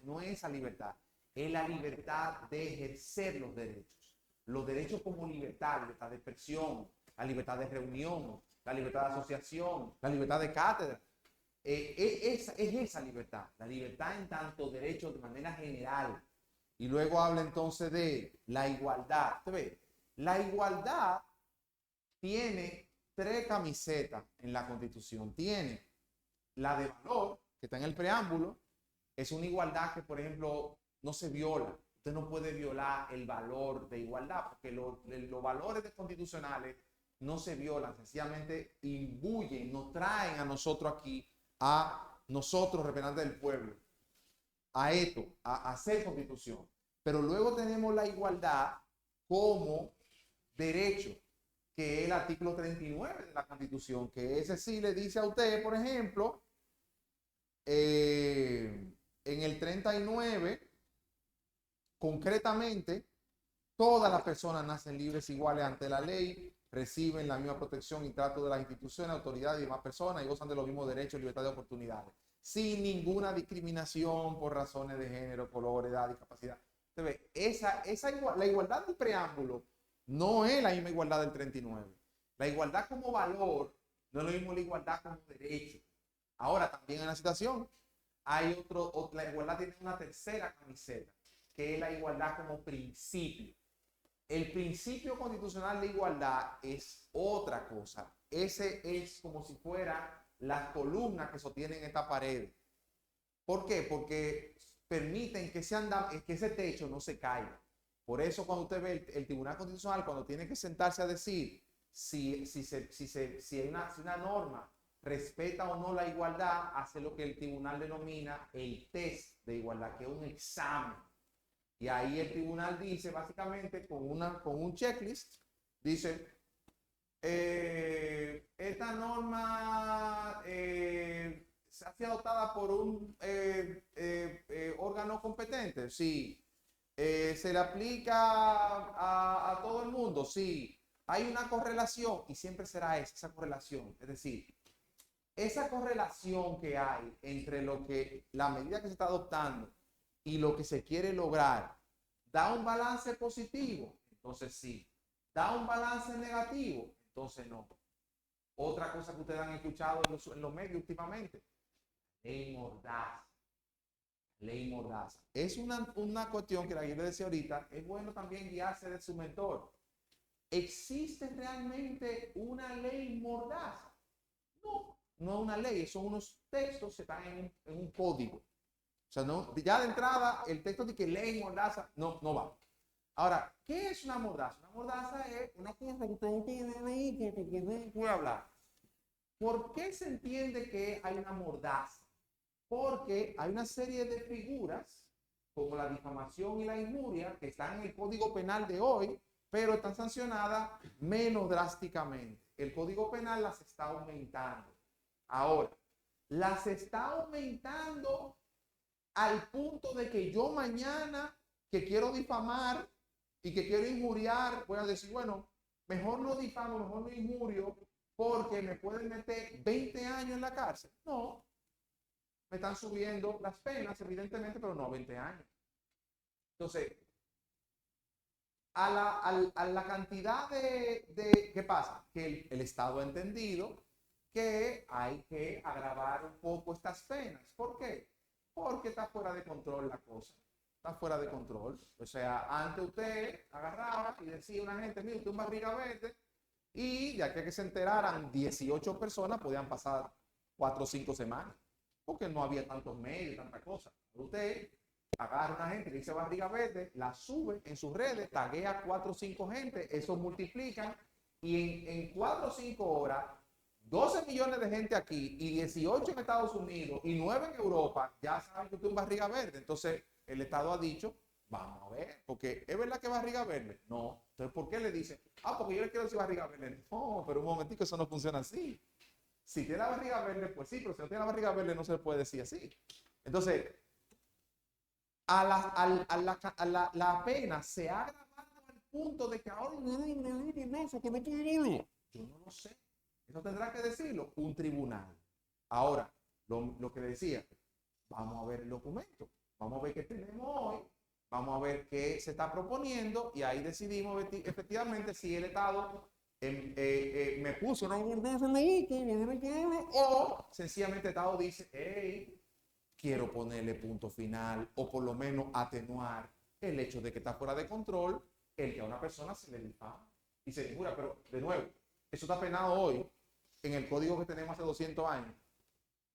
No es esa libertad. Es la libertad de ejercer los derechos como libertad de expresión, la libertad de reunión, la libertad de asociación, la libertad de cátedra. Es esa libertad, la libertad en tanto derecho de manera general. Y luego habla entonces de la igualdad. ¿Usted ve? La igualdad tiene 3 camisetas en la Constitución. Tiene la de valor, que está en el preámbulo. Es una igualdad que, por ejemplo, no se viola. Usted no puede violar el valor de igualdad, porque los valores constitucionales no se violan, sencillamente imbuyen, nos traen a nosotros aquí, a nosotros, representantes del pueblo, a esto, a hacer constitución. Pero luego tenemos la igualdad como derecho, que es el artículo 39 de la Constitución, que ese sí le dice a usted, por ejemplo, en el 39, concretamente, todas las personas nacen libres iguales ante la ley, reciben la misma protección y trato de las instituciones, autoridades y demás personas y gozan de los mismos derechos y libertad de oportunidades, sin ninguna discriminación por razones de género, color, edad, discapacidad. Entonces, la igualdad del preámbulo no es la misma igualdad del 39. La igualdad como valor no es lo mismo la igualdad como derecho. Ahora, también en la situación, hay la igualdad tiene una tercera camiseta, que es la igualdad como principio. El principio constitucional de igualdad es otra cosa. Ese es como si fuera las columnas que sostienen esta pared. ¿Por qué? Porque permiten que ese techo no se caiga. Por eso cuando usted ve el Tribunal Constitucional, cuando tiene que sentarse a decir si una norma respeta o no la igualdad, hace lo que el tribunal denomina el test de igualdad, que es un examen. Y ahí el tribunal dice, básicamente, con un checklist, dice, esta norma se ha sido adoptada por un órgano competente, sí. ¿Se le aplica a todo el mundo? Sí. Hay una correlación y siempre será esa correlación. Es decir, esa correlación que hay entre la medida que se está adoptando y lo que se quiere lograr, ¿da un balance positivo? Entonces sí. ¿Da un balance negativo? Entonces no. Otra cosa que ustedes han escuchado en los medios últimamente, ley Mordaza. Ley Mordaza. Es una cuestión que yo le decía ahorita, es bueno también guiarse de su mentor. ¿Existe realmente una ley Mordaza? No, no es una ley, son unos textos que están en un código. O sea, no, ya de entrada, el texto de que ley Mordaza no va. Ahora, ¿qué es una mordaza? Una mordaza es una cosa que usted puede hablar. ¿Por qué se entiende que hay una mordaza? Porque hay una serie de figuras, como la difamación y la injuria, que están en el Código Penal de hoy, pero están sancionadas menos drásticamente. El Código Penal las está aumentando. Ahora, las está aumentando al punto de que yo mañana, que quiero difamar y que quiero injuriar, voy a decir, bueno, mejor no difamo, mejor no injurio, porque me pueden meter 20 años en la cárcel. No. Me están subiendo las penas, evidentemente, pero no a 20 años. Entonces, a la cantidad ¿qué pasa? Que el Estado ha entendido que hay que agravar un poco estas penas. ¿Por qué? Porque está fuera de control la cosa. Está fuera de control. O sea, antes usted agarraba y decía a una gente, mira, usted es un barriga verde, y ya que se enteraran 18 personas, podían pasar 4 o 5 semanas. Porque no había tantos medios, tanta cosa. Usted agarra a una gente que dice barriga verde, la sube en sus redes, taguea 4 o 5 gente, eso multiplican, y en 4 o 5 horas, 12 millones de gente aquí, y 18 en Estados Unidos, y 9 en Europa, ya saben que usted es un barriga verde. Entonces, el Estado ha dicho, vamos a ver, porque ¿es verdad que barriga verde? No. Entonces, ¿por qué le dicen? Porque yo le quiero decir barriga verde. No, pero un momentico, eso no funciona así. Si tiene la barriga verde, pues sí, pero si no tiene la barriga verde, no se le puede decir así. Entonces, la pena se ha agravado al punto de que ahora yo no lo sé. Eso tendrá que decirlo un tribunal. Ahora, lo que decía, vamos a ver el documento, vamos a ver qué tenemos hoy, vamos a ver qué se está proponiendo y ahí decidimos efectivamente si el Estado me puso una mordaza o sencillamente el Estado dice, hey, quiero ponerle punto final o por lo menos atenuar el hecho de que está fuera de control el que a una persona se le difama y se injura. Pero de nuevo, eso está penado hoy en el código que tenemos hace 200 años.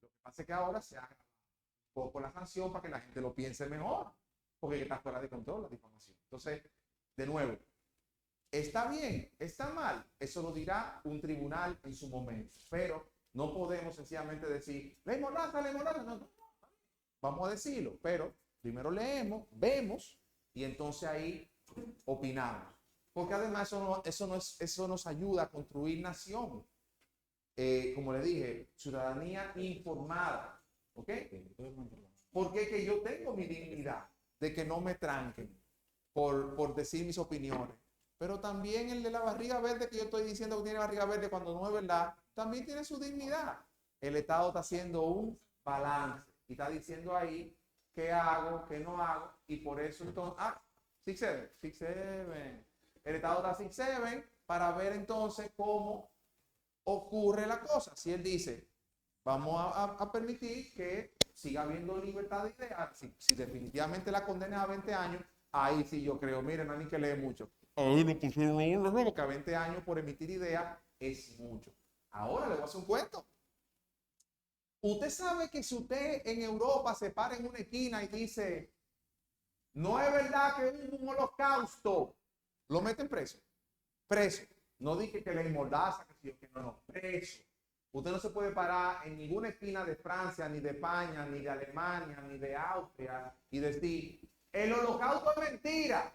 Lo que pasa es que ahora se haga un poco la sanción para que la gente lo piense mejor, porque está fuera de control la difamación. Entonces, de nuevo, ¿está bien? ¿Está mal? Eso lo dirá un tribunal en su momento, pero no podemos sencillamente decir, ley Mordaza, no. Vamos a decirlo, pero primero leemos, vemos y entonces ahí opinamos. Porque además eso nos ayuda a construir nación. Como le dije, ciudadanía informada. ¿Ok? Porque que yo tengo mi dignidad de que no me tranquen por decir mis opiniones. Pero también el de la barriga verde, que yo estoy diciendo que tiene barriga verde cuando no es verdad, también tiene su dignidad. El Estado está haciendo un balance y está diciendo ahí qué hago, qué no hago, y por eso entonces, 6-7. El Estado está 6-7 para ver entonces cómo ocurre la cosa. Si él dice, vamos a permitir que siga habiendo libertad de idea, si definitivamente la condena a 20 años, ahí sí yo creo, miren, no hay ni que lee mucho. Ahí lo pusieron porque a 20 años por emitir idea es mucho. Ahora le voy a hacer un cuento. Usted sabe que si usted en Europa se para en una esquina y dice, no es verdad que hubo un holocausto, lo meten preso. Preso. No dije que ley Mordaza, que no, preso. Usted no se puede parar en ninguna esquina de Francia, ni de España, ni de Alemania, ni de Austria y decir, el holocausto es mentira.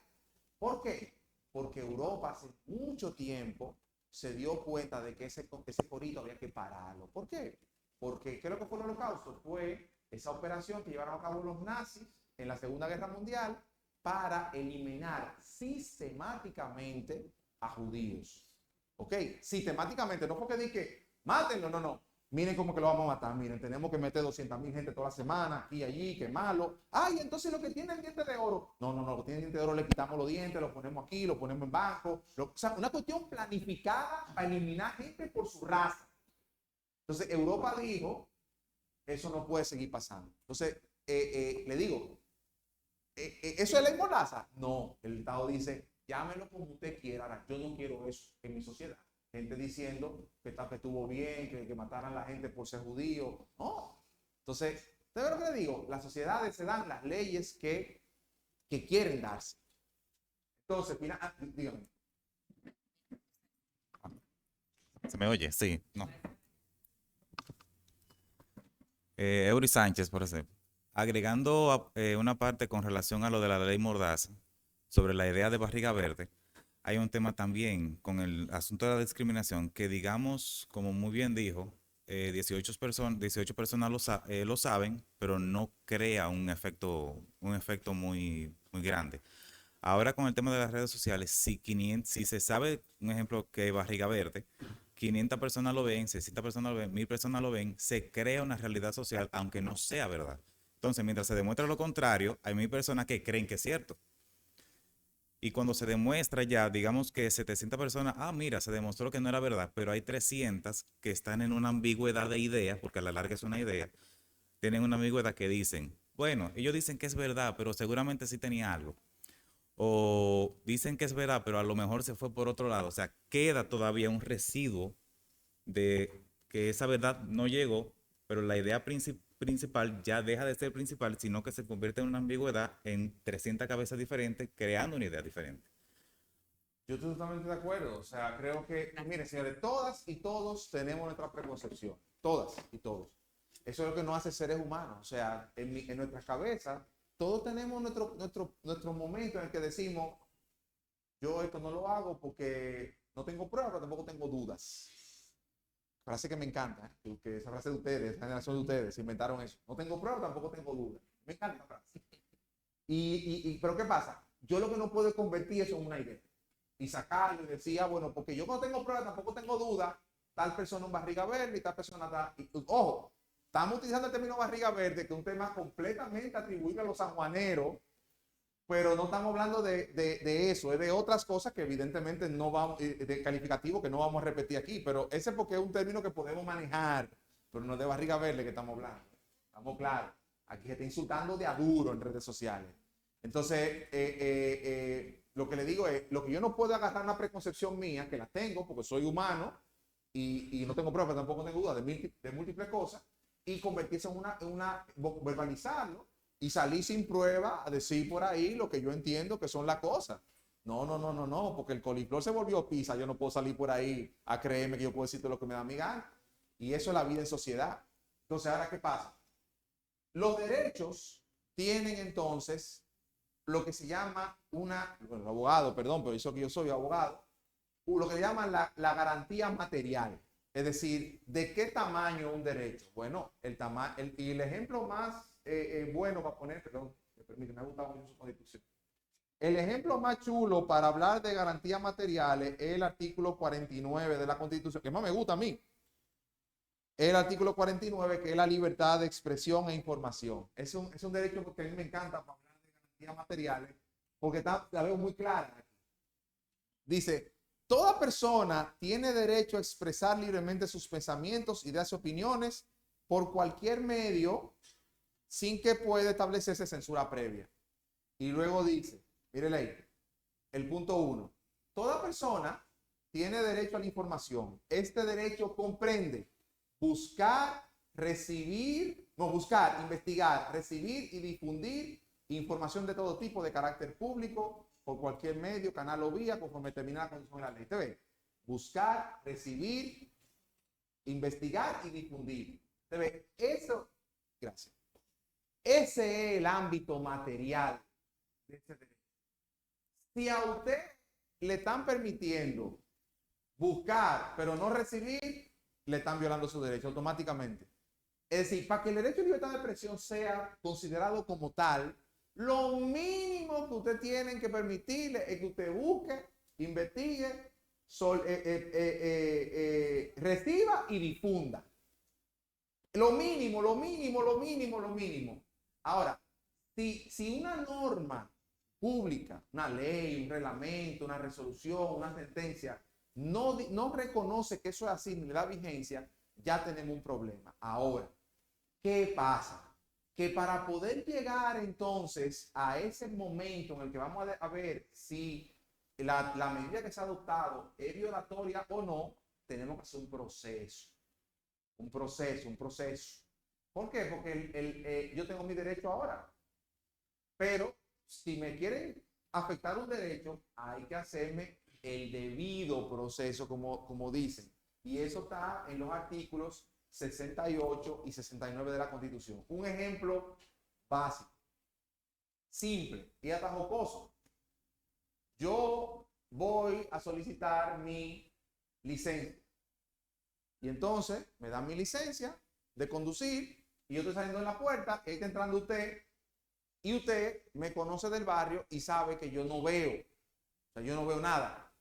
¿Por qué? Porque Europa hace mucho tiempo se dio cuenta de que ese corito había que pararlo. ¿Por qué? Porque ¿qué es lo que fue el holocausto? Fue esa operación que llevaron a cabo los nazis en la Segunda Guerra Mundial para eliminar sistemáticamente a judíos. ¿Ok? Sistemáticamente, no porque dije, mátenlo, no. Miren cómo que lo vamos a matar, miren, tenemos que meter 200,000 gente toda la semana, aquí y allí, quemarlo. Ay, entonces lo que tiene el diente de oro. No, lo que tiene el diente de oro le quitamos los dientes, lo ponemos aquí, lo ponemos en banco. O sea, una cuestión planificada para eliminar gente por su raza. Entonces, Europa dijo, eso no puede seguir pasando. Entonces, le digo, ¿eso es ley mordaza? No, el Estado dice, llámelo como usted quiera. Ahora, yo no quiero eso en mi sociedad. Gente diciendo que estuvo bien, que mataran a la gente por ser judío. No. Entonces, ¿usted ve lo que le digo? Las sociedades se dan las leyes que quieren darse. Entonces, dígame. ¿Se me oye? Sí, no. Eury Sánchez, por ejemplo. Agregando una parte con relación a lo de la ley Mordaza, sobre la idea de barriga verde, hay un tema también con el asunto de la discriminación que, digamos, como muy bien dijo, 18 personas lo saben, pero no crea un efecto muy, muy grande. Ahora con el tema de las redes sociales, si se sabe, un ejemplo, que barriga verde, 500 personas lo ven, 600 personas lo ven, 1000 personas lo ven, se crea una realidad social, aunque no sea verdad. Entonces, mientras se demuestra lo contrario, hay 1000 personas que creen que es cierto. Y cuando se demuestra ya, digamos que 700 personas, mira, se demostró que no era verdad, pero hay 300 que están en una ambigüedad de ideas, porque a la larga es una idea, tienen una ambigüedad que dicen, bueno, ellos dicen que es verdad, pero seguramente sí tenía algo. O dicen que es verdad, pero a lo mejor se fue por otro lado. O sea, queda todavía un residuo de que esa verdad no llegó, pero la idea principal ya deja de ser principal, sino que se convierte en una ambigüedad en 300 cabezas diferentes, creando una idea diferente. Yo estoy totalmente de acuerdo. O sea, creo que, miren, señores, todas y todos tenemos nuestra preconcepción. Todas y todos. Eso es lo que nos hace seres humanos. O sea, en nuestras cabezas, todos tenemos nuestro momento en el que decimos, yo esto no lo hago porque no tengo pruebas, pero tampoco tengo dudas. Frase que me encanta, que esa frase de ustedes, esa generación de ustedes, se inventaron eso. No tengo pruebas, tampoco tengo dudas. Me encanta esa frase. Pero ¿qué pasa? Yo lo que no puedo es convertir eso en una idea. Y sacarlo y decir, bueno, porque yo no tengo pruebas, tampoco tengo dudas, tal persona en barriga verde y tal persona está... Ojo, estamos utilizando el término barriga verde, que es un tema completamente atribuible a los sanjuaneros, pero no estamos hablando de eso, es de otras cosas que evidentemente no vamos, de calificativo que no vamos a repetir aquí, pero ese porque es un término que podemos manejar, pero no es de barriga verde que estamos hablando. Estamos claros. Aquí se está insultando de a duro en redes sociales. Entonces, lo que le digo es, lo que yo no puedo agarrar una preconcepción mía, que la tengo porque soy humano y no tengo pruebas, tampoco tengo dudas de múltiples cosas, y convertirse en una verbalizarlo y salir sin prueba a decir por ahí lo que yo entiendo que son las cosas. No, porque el coliflor se volvió pizza, yo no puedo salir por ahí a creerme que yo puedo decirte lo que me da mi gana. Y eso es la vida en sociedad. Entonces, ¿ahora qué pasa? Los derechos tienen entonces lo que se llama abogado, perdón, pero eso que yo soy abogado, lo que llaman la garantía material. Es decir, ¿de qué tamaño un derecho? Bueno, y el ejemplo más bueno para poner, perdón, me ha gustado mucho su constitución. El ejemplo más chulo para hablar de garantías materiales es el artículo 49 de la Constitución, que más me gusta a mí. El artículo 49, que es la libertad de expresión e información. Es un derecho que a mí me encanta para hablar de garantías materiales, porque la veo muy clara aquí. Dice, toda persona tiene derecho a expresar libremente sus pensamientos, ideas y opiniones por cualquier medio sin que pueda establecerse censura previa. Y luego dice, mírele ahí, el punto 1. Toda persona tiene derecho a la información. Este derecho comprende buscar, investigar, recibir y difundir información de todo tipo de carácter público por cualquier medio, canal o vía, conforme determinada condición de la ley. ¿Te ve? Buscar, recibir investigar y difundir. ¿Ve? Eso, gracias. Ese es el ámbito material de ese derecho. Si a usted le están permitiendo buscar, pero no recibir, le están violando su derecho automáticamente. Es decir, para que el derecho a libertad de expresión sea considerado como tal, lo mínimo que usted tiene que permitirle es que usted busque, investigue, reciba y difunda. Lo mínimo, lo mínimo, lo mínimo, lo mínimo. Ahora, si una norma pública, una ley, un reglamento, una resolución, una sentencia, no reconoce que eso es así ni le da vigencia, ya tenemos un problema. Ahora, ¿qué pasa? Que para poder llegar entonces a ese momento en el que vamos a ver si la medida que se ha adoptado es violatoria o no, tenemos que hacer un proceso. Un proceso. ¿Por qué? Porque yo tengo mi derecho ahora. Pero si me quieren afectar un derecho, hay que hacerme el debido proceso, como dicen. Y eso está en los artículos 68 y 69 de la Constitución. Un ejemplo básico, simple y hasta jocoso. Yo voy a solicitar mi licencia. Y entonces me dan mi licencia de conducir y yo estoy saliendo en la puerta, y ahí está entrando usted y usted me conoce del barrio y sabe que yo no veo. O sea, yo no veo nada.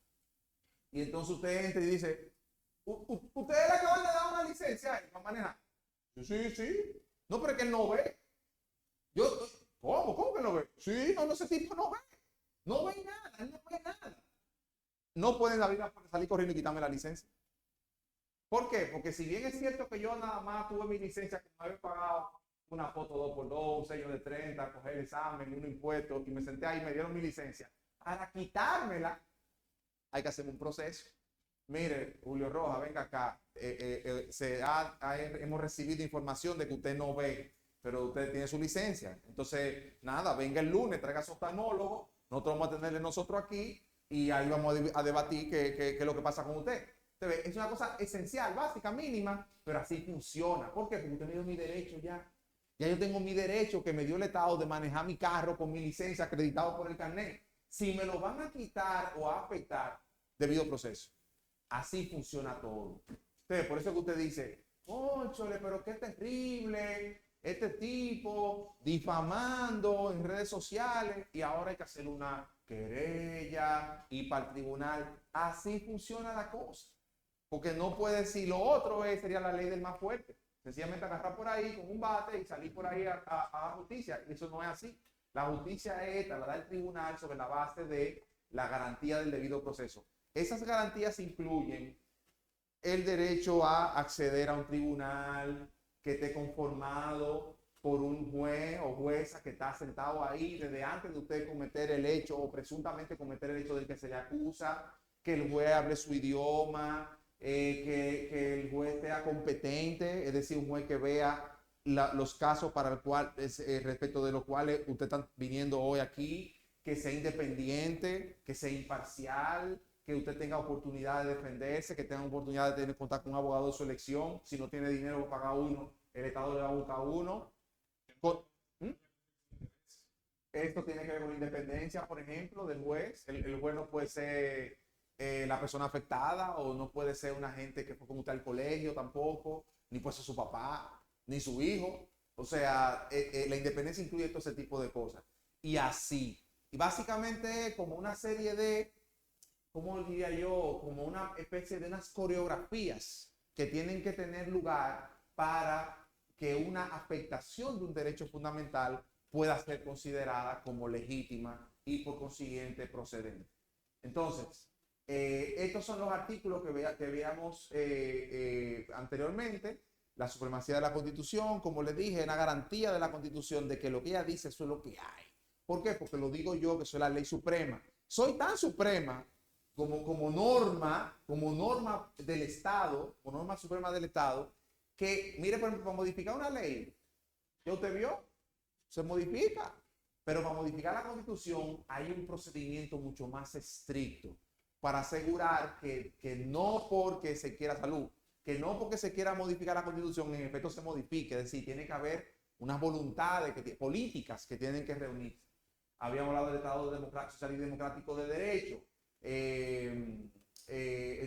Y entonces usted entra y dice, ¿ustedes le acaban de dar una licencia para manejar? Sí. No, pero es que él no ve. ¿Cómo que no ve? Sí, no, ese tipo no ve. No ve nada, él no ve nada. No pueden salir corriendo y quitarme la licencia. ¿Por qué? Porque si bien es cierto que yo nada más tuve mi licencia, que me había pagado una foto 2x2, un sello de 30, coger el examen, un impuesto, y me senté ahí y me dieron mi licencia. Para quitármela, hay que hacer un proceso. Mire, Julio Rojas, venga acá. Hemos recibido información de que usted no ve, pero usted tiene su licencia. Entonces, nada, venga el lunes, traiga a su oftalmólogo, nosotros vamos a tenerle nosotros aquí y ahí vamos a debatir qué es lo que pasa con usted. Es una cosa esencial, básica, mínima, pero así funciona. ¿Por qué? Porque usted me dio mi derecho ya. Ya yo tengo mi derecho que me dio el Estado de manejar mi carro con mi licencia acreditado por el carnet. Si me lo van a quitar o a afectar, debido proceso. Así funciona todo. Entonces, por eso que usted dice, cónchale, pero qué terrible, este tipo difamando en redes sociales y ahora hay que hacer una querella y para el tribunal. Así funciona la cosa. Porque no puede decir lo otro, sería la ley del más fuerte. Sencillamente agarrar por ahí con un bate y salir por ahí a la justicia. Y eso no es así. La justicia esta la da el tribunal sobre la base de la garantía del debido proceso. Esas garantías incluyen el derecho a acceder a un tribunal que esté conformado por un juez o jueza que está sentado ahí desde antes de usted cometer el hecho o presuntamente cometer el hecho del que se le acusa, que el juez hable su idioma, que el juez sea competente, es decir, un juez que vea los casos para el cual, respecto de los cuales usted está viniendo hoy aquí, que sea independiente, que sea imparcial, que usted tenga oportunidad de defenderse, que tenga oportunidad de tener contacto con un abogado de su elección. Si no tiene dinero para pagar uno, el Estado le va a buscar uno. Esto tiene que ver con la independencia, por ejemplo, del juez. El juez no puede ser la persona afectada o no puede ser una gente que fue con usted al colegio tampoco, ni puede ser su papá, ni su hijo. O sea, la independencia incluye todo ese tipo de cosas. Y así. Y básicamente como una serie de, ¿cómo diría yo? Como una especie de unas coreografías que tienen que tener lugar para que una afectación de un derecho fundamental pueda ser considerada como legítima y por consiguiente procedente. Entonces, estos son los artículos que veíamos anteriormente. La supremacía de la Constitución, como les dije, es una garantía de la Constitución de que lo que ella dice eso es lo que hay. ¿Por qué? Porque lo digo yo, que soy la ley suprema. Soy tan suprema como norma del Estado, como norma suprema del Estado, que, mire, por ejemplo, para modificar una ley, ¿ya usted vio? Se modifica. Pero para modificar la Constitución hay un procedimiento mucho más estricto para asegurar que no porque se quiera salud, que no porque se quiera modificar la Constitución, en efecto se modifique, es decir, tiene que haber unas voluntades políticas que tienen que reunirse. Habíamos hablado del Estado social y democrático de derecho, en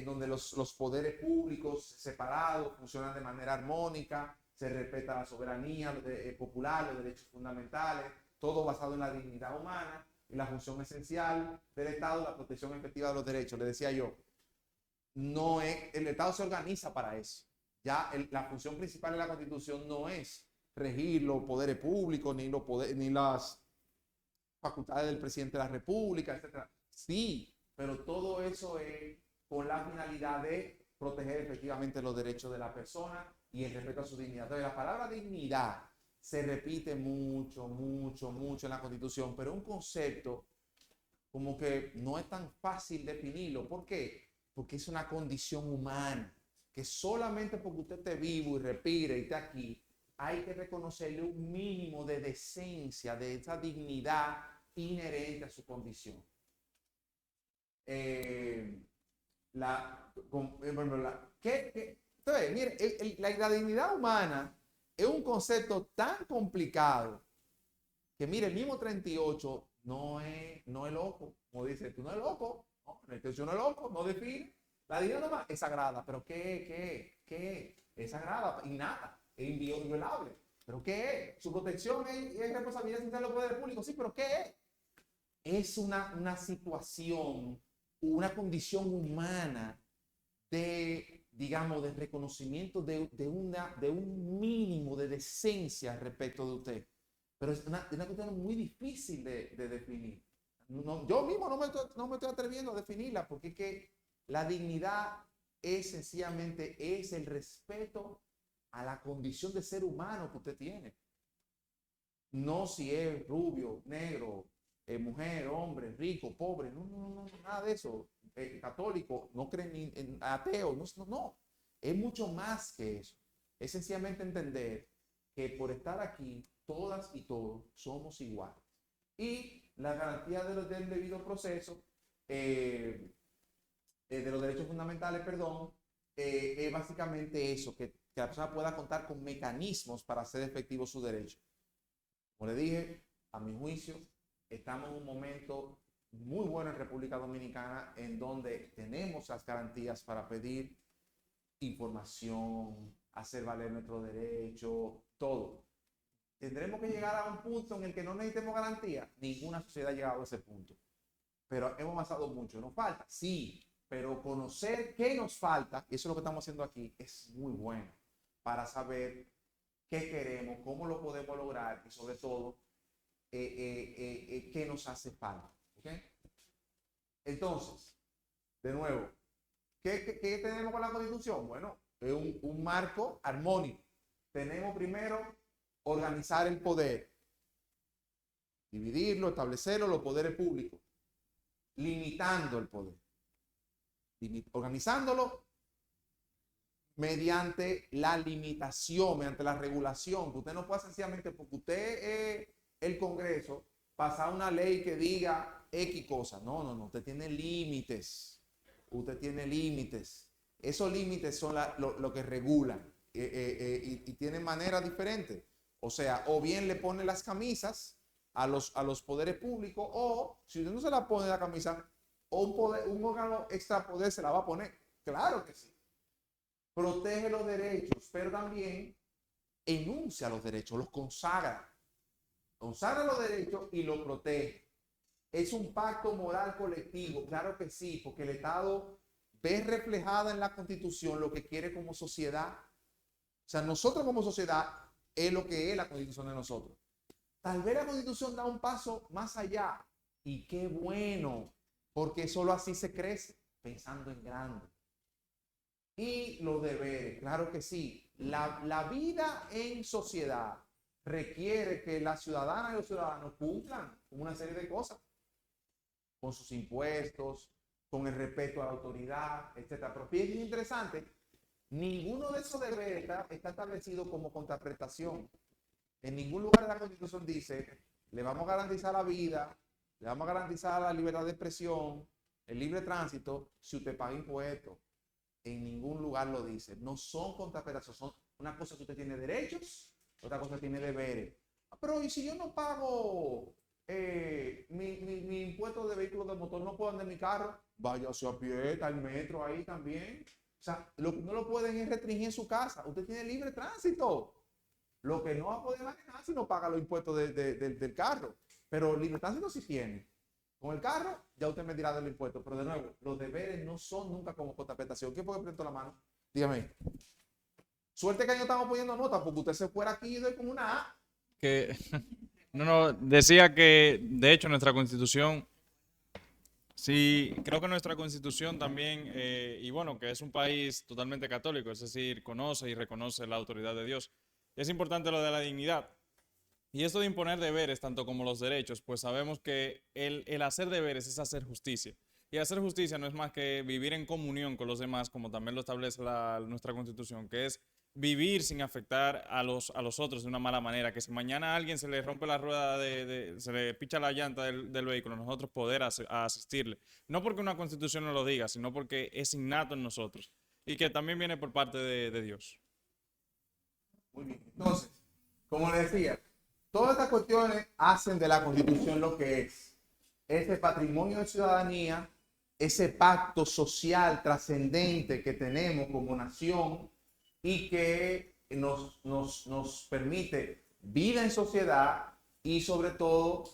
donde los poderes públicos separados funcionan de manera armónica, se respeta la soberanía popular, los derechos fundamentales, todo basado en la dignidad humana y la función esencial del Estado, la protección efectiva de los derechos. Le decía yo, no es, el Estado se organiza para eso. Ya la función principal de la Constitución no es regir los poderes públicos, ni las facultades del presidente de la República, etc. Sí, pero todo eso es con la finalidad de proteger efectivamente los derechos de la persona y el respeto a su dignidad. Entonces, la palabra dignidad se repite mucho en la Constitución, pero es un concepto como que no es tan fácil definirlo. ¿Por qué? Porque es una condición humana, que solamente porque usted esté vivo y respire y esté aquí, hay que reconocerle un mínimo de decencia, de esa dignidad inherente a su condición. Entonces, mire, la dignidad humana es un concepto tan complicado que, mire, el mismo 38 no es loco. Como dice, tú no eres loco. No, el 38 no es loco, no define. La dignidad humana es sagrada. ¿Pero qué? Es sagrada, innata, es inviolable. ¿Pero qué es? Su protección es responsabilidad esencial de los poderes públicos. Sí, ¿pero qué es? Es una situación, una condición humana de, digamos, de reconocimiento de un mínimo de decencia respecto de usted. Pero es una cuestión muy difícil de definir. Yo mismo no me estoy atreviendo a definirla, porque es que la dignidad sencillamente es el respeto a la condición de ser humano que usted tiene. No si es rubio, negro, mujer, hombre, rico, pobre, no, nada de eso. Católico, no creen ni en ateo, no. Es mucho más que eso. Es sencillamente entender que por estar aquí, todas y todos somos iguales. Y la garantía del debido proceso, de los derechos fundamentales, es básicamente eso, que la persona pueda contar con mecanismos para hacer efectivo su derecho. Como le dije, a mi juicio, estamos en un momento muy bueno en República Dominicana en donde tenemos las garantías para pedir información, hacer valer nuestro derecho, todo. ¿Tendremos que llegar a un punto en el que no necesitemos garantía? Ninguna sociedad ha llegado a ese punto. Pero hemos avanzado mucho. ¿Nos falta? Sí, pero conocer qué nos falta, y eso es lo que estamos haciendo aquí, es muy bueno para saber qué queremos, cómo lo podemos lograr y sobre todo qué nos hace falta. ¿Okay? Entonces, de nuevo, ¿qué tenemos con la Constitución? Bueno, es un marco armónico. Tenemos primero organizar el poder, dividirlo, establecerlo, los poderes públicos, limitando el poder, organizándolo mediante la limitación, mediante la regulación, que usted no puede sencillamente, porque usted el Congreso, pasar una ley que diga X cosas. No, usted tiene límites. Usted tiene límites. Esos límites son lo que regulan y tienen maneras diferentes. O sea, o bien le pone las camisas a los poderes públicos, o si usted no se la pone la camisa, o un órgano extra poder se la va a poner. Claro que sí. Protege los derechos, pero también enuncia los derechos, los consagra. Consagra los derechos y los protege. Es un pacto moral colectivo, claro que sí, porque el Estado ve reflejada en la Constitución lo que quiere como sociedad. O sea, nosotros como sociedad es lo que es la Constitución de nosotros. Tal vez la Constitución da un paso más allá. Y qué bueno, porque solo así se crece, pensando en grande. Y los deberes, claro que sí. La vida en sociedad requiere que las ciudadanas y los ciudadanos cumplan con una serie de cosas. Con sus impuestos, con el respeto a la autoridad, etc. Pero fíjense, es interesante, ninguno de esos deberes está establecido como contraprestación. En ningún lugar de la Constitución dice, le vamos a garantizar la vida, le vamos a garantizar la libertad de expresión, el libre tránsito, si usted paga impuestos. en ningún lugar lo dice. No son contrapelaciones, son una cosa que usted tiene derechos, otra cosa que tiene deberes. Pero ¿y si yo no pago mi impuesto de vehículo de motor, no puedo andar en mi carro? Váyase a pie, está el metro ahí también. O sea, lo que no lo pueden es restringir en su casa. Usted tiene libre tránsito. Lo que no va a poder manejar si no paga los impuestos del carro. Pero libre tránsito sí tiene. Con el carro, ya usted me dirá del impuesto. Pero de nuevo, los deberes no son nunca como contraprestación. ¿Quién puede presentar la mano? Dígame. Suerte que no estamos poniendo nota, porque usted se fuera aquí y doy como una A. Que, no, decía que, de hecho, nuestra Constitución, sí, creo que nuestra Constitución también, y bueno, que es un país totalmente católico, es decir, conoce y reconoce la autoridad de Dios. Es importante lo de la dignidad. Y esto de imponer deberes, tanto como los derechos, pues sabemos que el hacer deberes es hacer justicia. Y hacer justicia no es más que vivir en comunión con los demás, como también lo establece nuestra Constitución, que es vivir sin afectar a los otros de una mala manera. Que si mañana a alguien se le rompe la rueda, se le picha la llanta del vehículo, nosotros poder asistirle. No porque una Constitución nos lo diga, sino porque es innato en nosotros. Y que también viene por parte de Dios. Muy bien. Entonces, como les decía, todas estas cuestiones hacen de la Constitución lo que es. Ese patrimonio de ciudadanía, ese pacto social trascendente que tenemos como nación y que nos permite vida en sociedad y sobre todo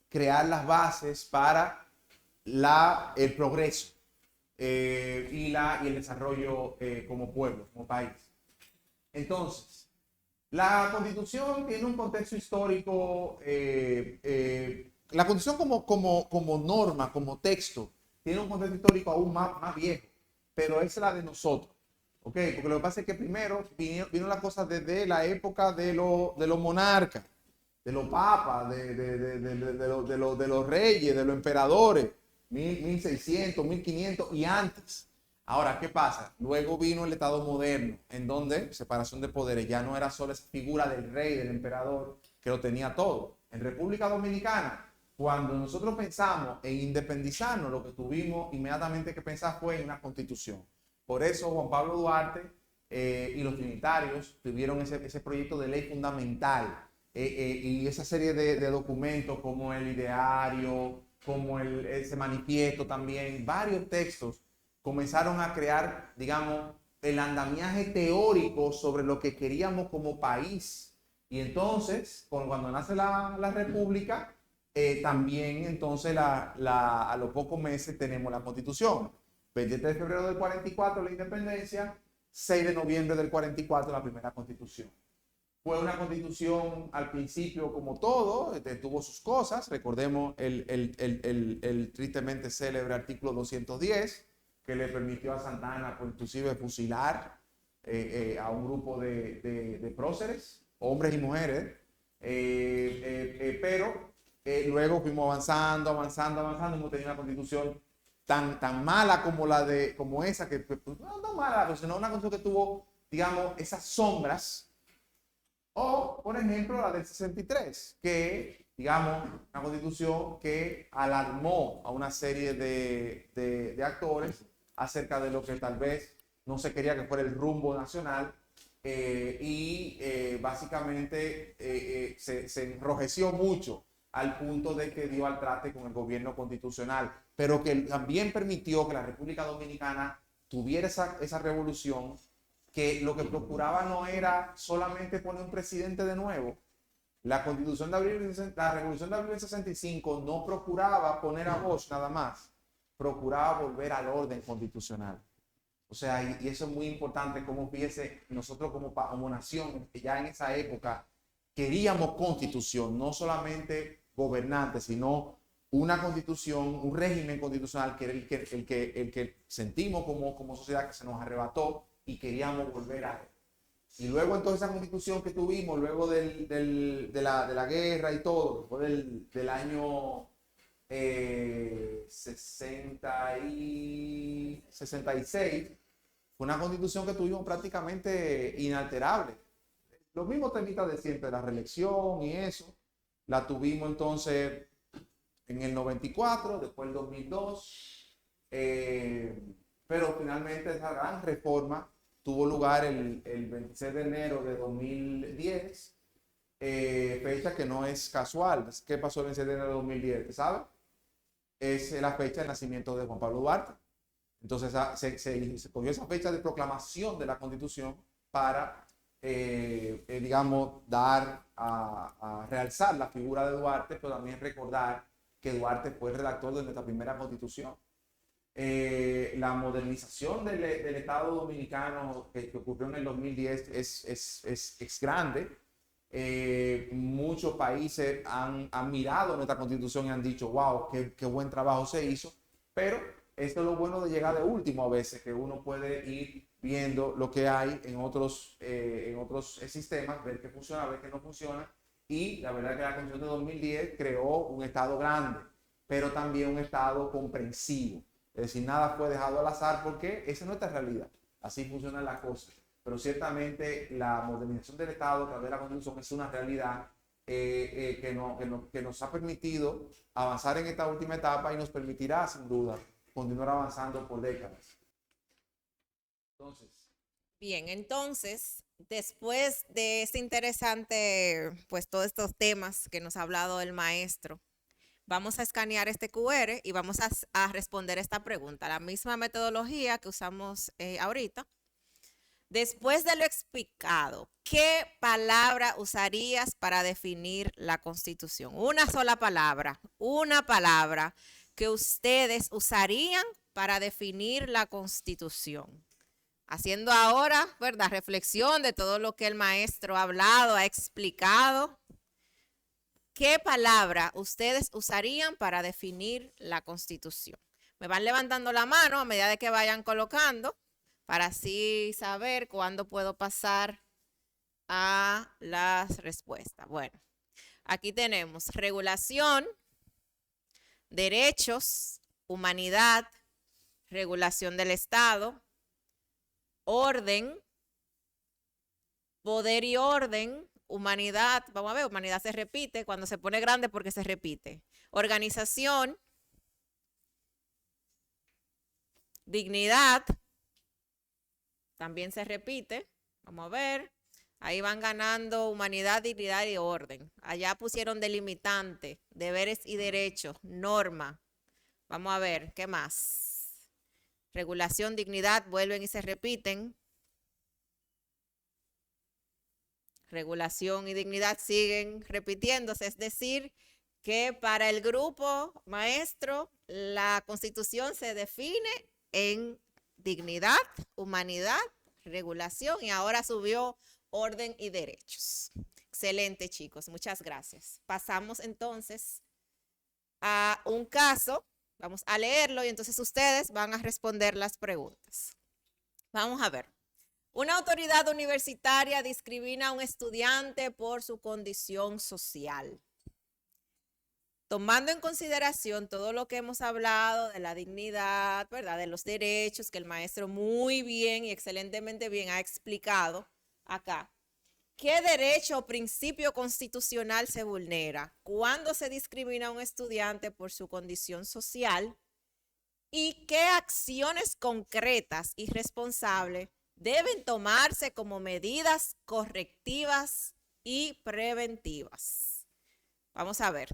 crear las bases para el progreso y el desarrollo como pueblo, como país. Entonces, la Constitución tiene un contexto histórico, la Constitución como norma, como texto, tiene un contexto histórico aún más viejo, pero es la de nosotros, ¿ok? Porque lo que pasa es que primero vino la cosa desde la época de los monarcas, de los papas, de los reyes, de los emperadores, 1600, 1500 y antes. Ahora, ¿qué pasa? Luego vino el Estado moderno, en donde separación de poderes ya no era solo esa figura del rey, del emperador, que lo tenía todo. En República Dominicana, cuando nosotros pensamos en independizarnos, lo que tuvimos inmediatamente que pensar fue en una constitución. Por eso Juan Pablo Duarte y los trinitarios tuvieron ese proyecto de ley fundamental y esa serie de documentos como el ideario, como ese manifiesto también, varios textos comenzaron a crear, digamos, el andamiaje teórico sobre lo que queríamos como país. Y entonces, cuando nace la República, también entonces a los pocos meses tenemos la Constitución. 23 de febrero del 44 la independencia, 6 de noviembre del 44 la primera Constitución. Fue una Constitución al principio como todo, tuvo sus cosas. Recordemos el tristemente célebre artículo 210, que le permitió a Santana, pues, inclusive fusilar a un grupo de próceres, hombres y mujeres, pero luego fuimos avanzando, hemos tenido una constitución tan mala como esa, que no mala, sino una constitución que tuvo, digamos, esas sombras, o por ejemplo la del 63, que, digamos, una constitución que alarmó a una serie de actores acerca de lo que tal vez no se quería que fuera el rumbo nacional básicamente se enrojeció mucho al punto de que dio al traste con el gobierno constitucional, pero que también permitió que la República Dominicana tuviera esa revolución, que lo que procuraba no era solamente poner un presidente de nuevo. La Revolución de Abril del 65 no procuraba poner a Bosch nada más, procuraba volver al orden constitucional. O sea, y eso es muy importante, como fíjese, nosotros como nación, que ya en esa época queríamos constitución, no solamente gobernantes, sino una constitución, un régimen constitucional que era el que sentimos como sociedad que se nos arrebató y queríamos volver a él. Y luego entonces esa constitución que tuvimos, luego de la guerra y todo, después del año 66, fue una constitución que tuvimos prácticamente inalterable. Los mismos temitas de siempre, la reelección y eso, la tuvimos entonces en el 94, después el 2002, pero finalmente esa gran reforma tuvo lugar el 26 de enero de 2010, fecha que no es casual. ¿Qué pasó el 26 de enero de 2010? ¿Sabe? Es la fecha de nacimiento de Juan Pablo Duarte. Entonces se cogió esa fecha de proclamación de la Constitución para, digamos, dar a realzar la figura de Duarte, pero también recordar que Duarte fue el redactor de nuestra primera Constitución. La modernización del Estado Dominicano que ocurrió en el 2010 es grande. Muchos países han mirado nuestra Constitución y han dicho, wow, qué buen trabajo se hizo, pero esto es lo bueno de llegar de último a veces, que uno puede ir viendo lo que hay en otros sistemas, ver qué funciona, ver qué no funciona, y la verdad que la Constitución de 2010 creó un Estado grande, pero también un Estado comprensivo. Es decir, nada fue dejado al azar porque esa es nuestra realidad. Así funcionan las cosas. Pero ciertamente la modernización del Estado a través de la Constitución es una realidad que nos ha permitido avanzar en esta última etapa y nos permitirá, sin duda, continuar avanzando por décadas. Entonces, después de este interesante, pues todos estos temas que nos ha hablado el maestro, vamos a escanear este QR y vamos a responder esta pregunta, la misma metodología que usamos ahorita. Después de lo explicado, ¿qué palabra usarías para definir la Constitución? Una sola palabra, una palabra que ustedes usarían para definir la Constitución. Haciendo ahora, ¿verdad?, reflexión de todo lo que el maestro ha hablado, ha explicado. ¿Qué palabra ustedes usarían para definir la Constitución? Me van levantando la mano a medida de que vayan colocando para así saber cuándo puedo pasar a las respuestas. Bueno, aquí tenemos regulación, derechos, humanidad, regulación del Estado, orden, poder y orden, humanidad, vamos a ver, humanidad se repite, cuando se pone grande porque se repite. Organización, dignidad, también se repite. Vamos a ver, ahí van ganando humanidad, dignidad y orden. Allá pusieron delimitante, deberes y derechos, norma. Vamos a ver, ¿qué más? Regulación, dignidad, vuelven y se repiten. Regulación y dignidad siguen repitiéndose, es decir, que para el grupo maestro la Constitución se define en dignidad, humanidad, regulación y ahora subió orden y derechos. Excelente, chicos, muchas gracias. Pasamos entonces a un caso, vamos a leerlo y entonces ustedes van a responder las preguntas. Vamos a ver. Una autoridad universitaria discrimina a un estudiante por su condición social. Tomando en consideración todo lo que hemos hablado de la dignidad, ¿verdad?, de los derechos que el maestro muy bien y excelentemente bien ha explicado acá, ¿qué derecho o principio constitucional se vulnera cuando se discrimina a un estudiante por su condición social? ¿Y qué acciones concretas y responsables deben tomarse como medidas correctivas y preventivas? Vamos a ver.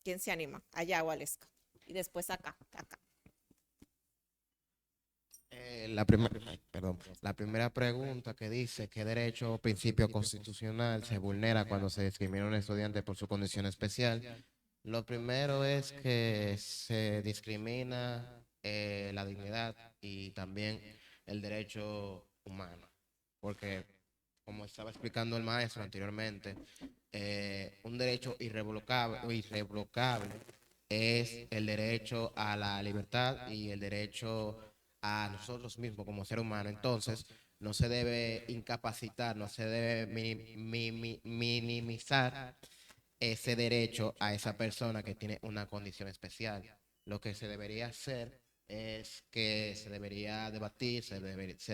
¿Quién se anima? Allá, Waleska. Y después acá. La primera pregunta que dice ¿qué derecho o principio constitucional se vulnera cuando se discrimina a un estudiante por su condición especial? Lo primero es que se discrimina la dignidad y también el derecho humano, porque como estaba explicando el maestro anteriormente, un derecho irrevocable es el derecho a la libertad y el derecho a nosotros mismos como ser humano. Entonces, no se debe incapacitar, no se debe minimizar ese derecho a esa persona que tiene una condición especial. Lo que se debería hacer es que se debería debatir, se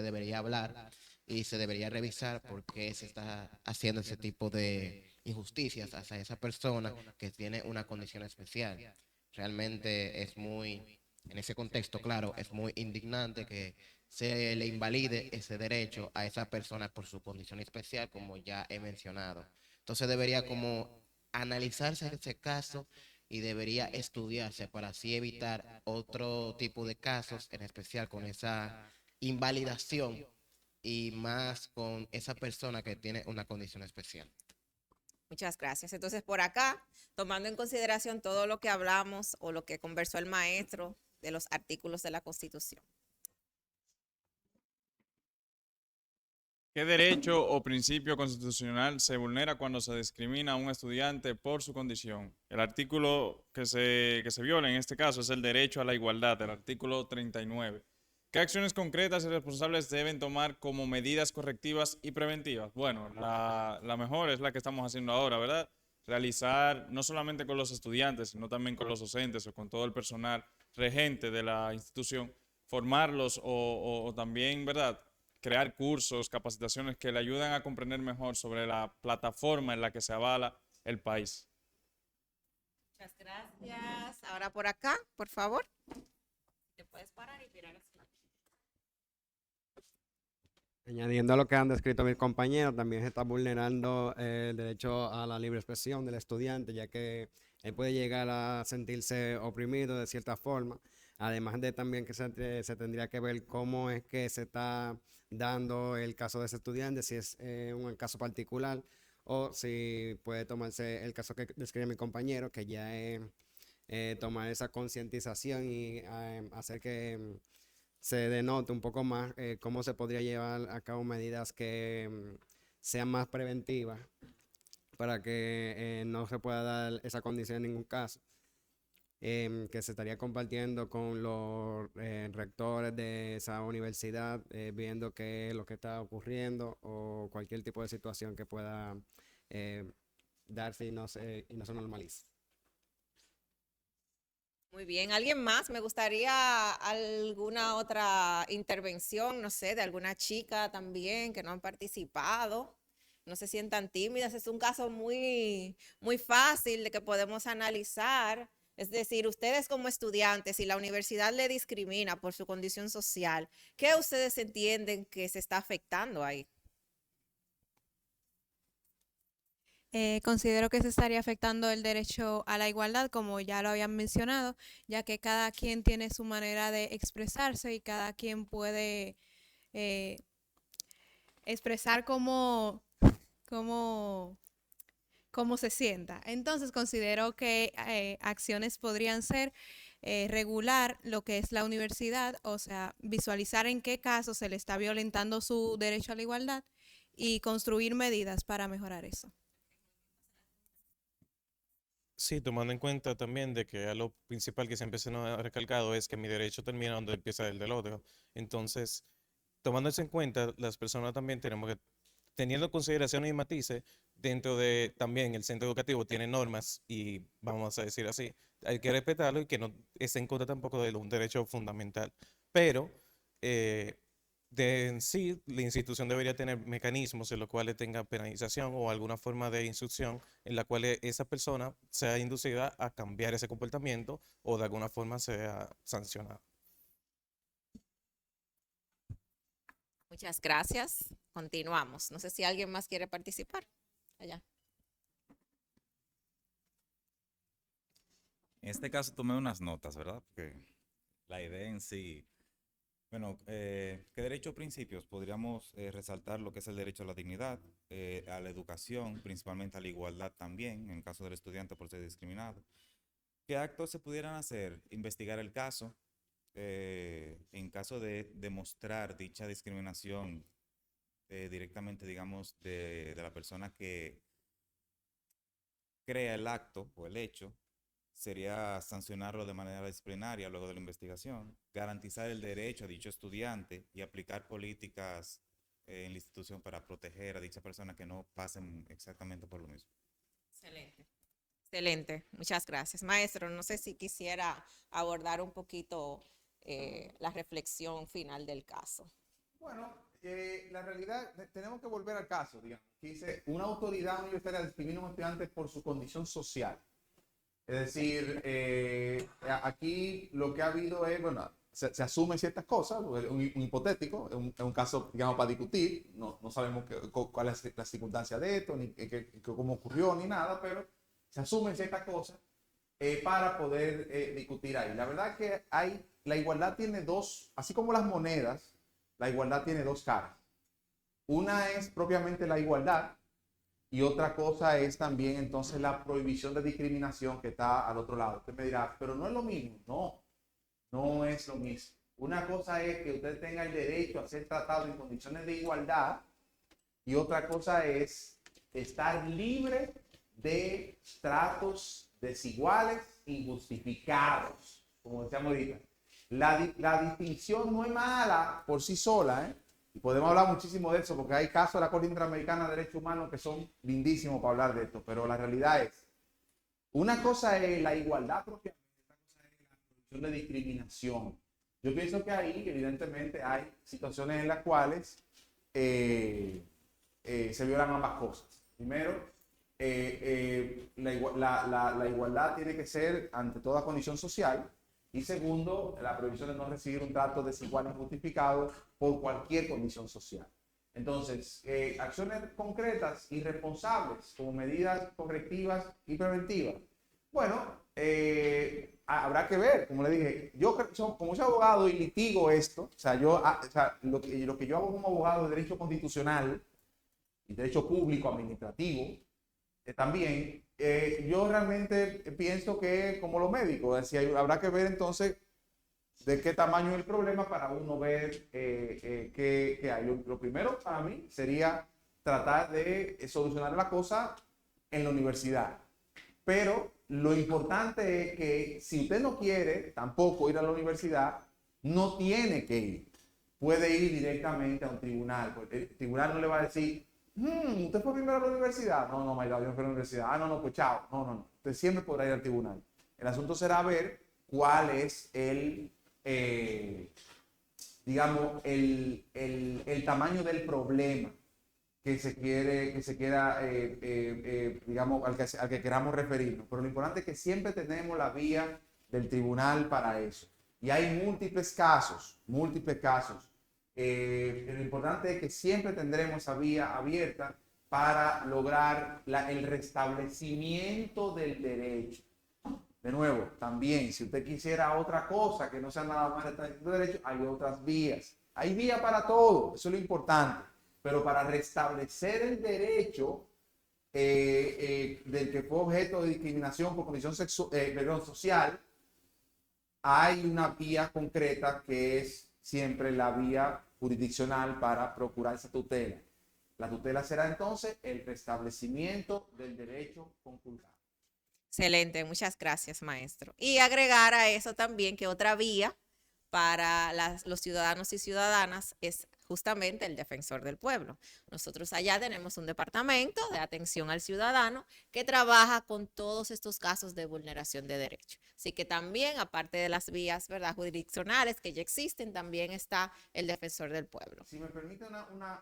debería hablar y se debería revisar por qué se está haciendo ese tipo de injusticias hacia esa persona que tiene una condición especial. Realmente es muy En ese contexto, claro, es muy indignante que se le invalide ese derecho a esa persona por su condición especial, como ya he mencionado. Entonces debería como analizarse ese caso y debería estudiarse para así evitar otro tipo de casos, en especial con esa invalidación y más con esa persona que tiene una condición especial. Muchas gracias. Entonces, por acá, tomando en consideración todo lo que hablamos o lo que conversó el maestro de los artículos de la Constitución. ¿Qué derecho o principio constitucional se vulnera cuando se discrimina a un estudiante por su condición? El artículo que se viola en este caso es el derecho a la igualdad, el artículo 39. ¿Qué acciones concretas y responsables deben tomar como medidas correctivas y preventivas? Bueno, la mejor es la que estamos haciendo ahora, ¿verdad? Realizar no solamente con los estudiantes, sino también con los docentes o con todo el personal regente de la institución, formarlos o también, ¿verdad?, crear cursos, capacitaciones que le ayudan a comprender mejor sobre la plataforma en la que se avala el país. Muchas gracias. Ahora por acá, por favor. Te puedes parar y mirar así. Añadiendo a lo que han descrito mis compañeros, también se está vulnerando el derecho a la libre expresión del estudiante, ya que él puede llegar a sentirse oprimido de cierta forma. Además de también que se tendría que ver cómo es que se está dando el caso de ese estudiante, si es un caso particular o si puede tomarse el caso que describe mi compañero, que ya es tomar esa concientización y hacer que se denote un poco más cómo se podría llevar a cabo medidas que sean más preventivas para que no se pueda dar esa condición en ningún caso. Que se estaría compartiendo con los rectores de esa universidad, viendo qué es lo que está ocurriendo o cualquier tipo de situación que pueda darse y no se normalice. Muy bien. ¿Alguien más? Me gustaría alguna otra intervención, no sé, de alguna chica también que no han participado. No se sientan tímidas. Es un caso muy, muy fácil de que podemos analizar. Es decir, ustedes como estudiantes, si la universidad le discrimina por su condición social, ¿qué ustedes entienden que se está afectando ahí? Considero que se estaría afectando el derecho a la igualdad, como ya lo habían mencionado, ya que cada quien tiene su manera de expresarse y cada quien puede expresar cómo se sienta. Entonces, considero que acciones podrían ser regular lo que es la universidad, o sea, visualizar en qué casos se le está violentando su derecho a la igualdad y construir medidas para mejorar eso. Sí, tomando en cuenta también de que lo principal que siempre se nos ha recalcado es que mi derecho termina donde empieza el del otro. Entonces, tomando eso en cuenta, las personas también tenemos que, teniendo consideraciones y matices, dentro de también el centro educativo tiene normas y vamos a decir así, hay que respetarlo y que no esté en contra tampoco de un derecho fundamental. Pero en sí, la institución debería tener mecanismos en los cuales tenga penalización o alguna forma de instrucción en la cual esa persona sea inducida a cambiar ese comportamiento o de alguna forma sea sancionada. Muchas gracias. Continuamos. No sé si alguien más quiere participar. Allá. En este caso tomé unas notas, ¿verdad? Porque la idea en sí, bueno, ¿qué derechos o principios? Podríamos resaltar lo que es el derecho a la dignidad, a la educación, principalmente a la igualdad también, en caso del estudiante por ser discriminado. ¿Qué actos se pudieran hacer? Investigar el caso, en caso de demostrar dicha discriminación directamente, digamos, de la persona que crea el acto o el hecho, sería sancionarlo de manera disciplinaria luego de la investigación, garantizar el derecho a dicho estudiante y aplicar políticas en la institución para proteger a dicha persona que no pasen exactamente por lo mismo. Excelente. Excelente. Muchas gracias. Maestro, no sé si quisiera abordar un poquito la reflexión final del caso. Bueno, la realidad, tenemos que volver al caso, digamos, que dice, una autoridad universitaria discrimina a un estudiante por su condición social. Es decir, aquí lo que ha habido es, bueno, se asumen ciertas cosas, un hipotético, es un caso, digamos, para discutir, no sabemos cuál es la circunstancia de esto, ni cómo ocurrió, ni nada, pero se asumen ciertas cosas para poder discutir ahí. La verdad es que la igualdad tiene dos, así como las monedas, la igualdad tiene dos caras. Una es propiamente la igualdad y otra cosa es también entonces la prohibición de discriminación que está al otro lado. Usted me dirá, pero no es lo mismo. No es lo mismo. Una cosa es que usted tenga el derecho a ser tratado en condiciones de igualdad y otra cosa es estar libre de tratos desiguales, injustificados, como decíamos ahorita. La distinción no es mala por sí sola, y podemos hablar muchísimo de eso, porque hay casos de la Corte Interamericana de Derechos Humanos que son lindísimos para hablar de esto, pero la realidad es, una cosa es la igualdad propiamente, otra cosa es la prohibición de discriminación. Yo pienso que ahí, evidentemente, hay situaciones en las cuales se violan ambas cosas. Primero, la igualdad tiene que ser ante toda condición social. Y segundo, la prohibición de no recibir un trato desigual e injustificado por cualquier condición social. Entonces, acciones concretas y responsables como medidas correctivas y preventivas. Bueno, habrá que ver, como le dije, yo como soy abogado y litigo esto, o sea, lo que yo hago como abogado de derecho constitucional y derecho público administrativo, también, yo realmente pienso que como los médicos, es decir, habrá que ver entonces de qué tamaño es el problema para uno ver qué hay. Lo primero para mí sería tratar de solucionar la cosa en la universidad. Pero lo importante es que si usted no quiere tampoco ir a la universidad, no tiene que ir. Puede ir directamente a un tribunal, porque el tribunal no le va a decir, ¿usted fue primero a la universidad? No, my God, yo no fui a la universidad. No, pues chao. No. Usted siempre podrá ir al tribunal. El asunto será ver cuál es digamos, el tamaño del problema que se quiera, digamos, al que queramos referirnos. Pero lo importante es que siempre tenemos la vía del tribunal para eso. Y hay múltiples casos. Lo importante es que siempre tendremos esa vía abierta para lograr el restablecimiento del derecho. De nuevo, también, si usted quisiera otra cosa que no sea nada más restablecimiento del derecho, hay otras vías. Hay vía para todo, eso es lo importante. Pero para restablecer el derecho del que fue objeto de discriminación por condición social, hay una vía concreta que es siempre la vía jurisdiccional para procurar esa tutela. La tutela será entonces el restablecimiento del derecho conculcado. Excelente, muchas gracias, maestro. Y agregar a eso también que otra vía para los ciudadanos y ciudadanas es justamente el defensor del pueblo. Nosotros allá tenemos un departamento de atención al ciudadano que trabaja con todos estos casos de vulneración de derechos. Así que también, aparte de las vías, ¿verdad?, jurisdiccionales que ya existen, también está el defensor del pueblo. Si me permite una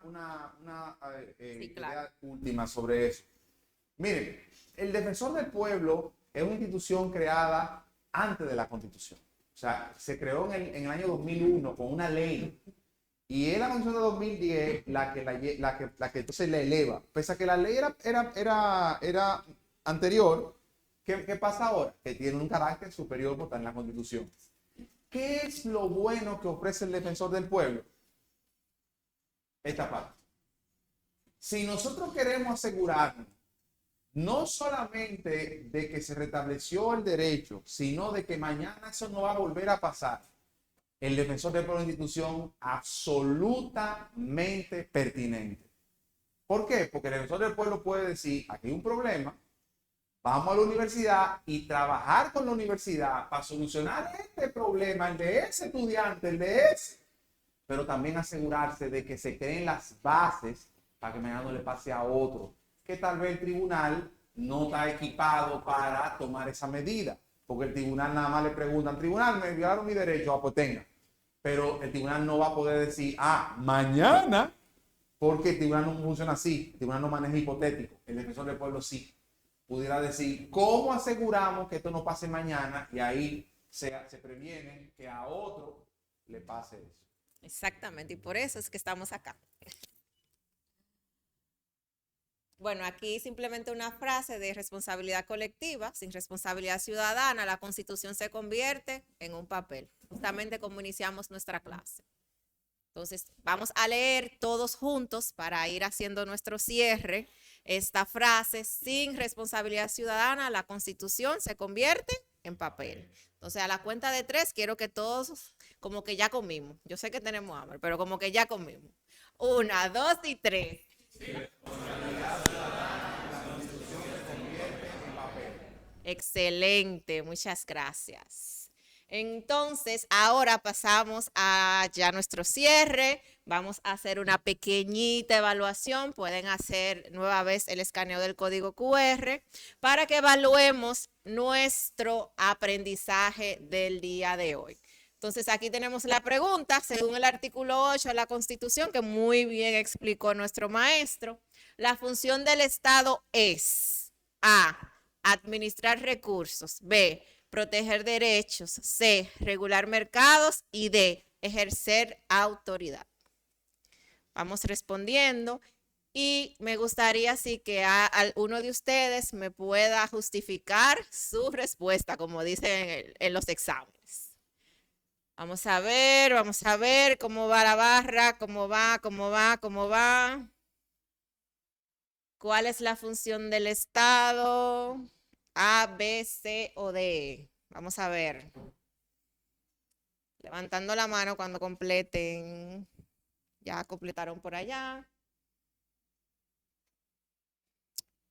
Sí, claro. idea última sobre eso. Miren, el defensor del pueblo es una institución creada antes de la Constitución. O sea, se creó en el año 2001 con una ley. Y es la Constitución de 2010 la que entonces le eleva. Pese a que la ley era anterior, ¿qué pasa ahora? Que tiene un carácter superior por estar en la Constitución. ¿Qué es lo bueno que ofrece el defensor del pueblo? Esta parte. Si nosotros queremos asegurarnos no solamente de que se restableció el derecho, sino de que mañana eso no va a volver a pasar, el defensor del pueblo es una institución absolutamente pertinente. ¿Por qué? Porque el defensor del pueblo puede decir, aquí hay un problema, vamos a la universidad y trabajar con la universidad para solucionar este problema, el de ese estudiante, el de ese, pero también asegurarse de que se creen las bases para que mañana no le pase a otro, que tal vez el tribunal no está equipado para tomar esa medida. Porque el tribunal nada más le preguntan, tribunal, me violaron mi derecho, pues tenga. Pero el tribunal no va a poder decir, mañana, porque el tribunal no funciona así, el tribunal no maneja hipotético, el defensor del pueblo sí. pudiera decir, ¿cómo aseguramos que esto no pase mañana? Y ahí se previene que a otro le pase eso. Exactamente, y por eso es que estamos acá. Bueno, aquí simplemente una frase de responsabilidad colectiva. Sin responsabilidad ciudadana, la Constitución se convierte en un papel, justamente como iniciamos nuestra clase. Entonces, vamos a leer todos juntos para ir haciendo nuestro cierre esta frase: sin responsabilidad ciudadana, la Constitución se convierte en papel. Entonces, a la cuenta de 3, quiero que todos, como que ya comimos. Yo sé que tenemos hambre, pero como que ya comimos. 1, 2 y 3. Excelente, muchas gracias. Entonces, ahora pasamos a ya nuestro cierre. Vamos a hacer una pequeñita evaluación. Pueden hacer nueva vez el escaneo del código QR para que evaluemos nuestro aprendizaje del día de hoy. Entonces, aquí tenemos la pregunta, según el artículo 8 de la Constitución, que muy bien explicó nuestro maestro. La función del Estado es: A, administrar recursos; B, proteger derechos; C, regular mercados; y D, ejercer autoridad. Vamos respondiendo y me gustaría así que uno de ustedes me pueda justificar su respuesta, como dicen en los exámenes. Vamos a ver cómo va la barra, cómo va. ¿Cuál es la función del Estado? A, B, C o D. Vamos a ver. Levantando la mano cuando completen. Ya completaron por allá.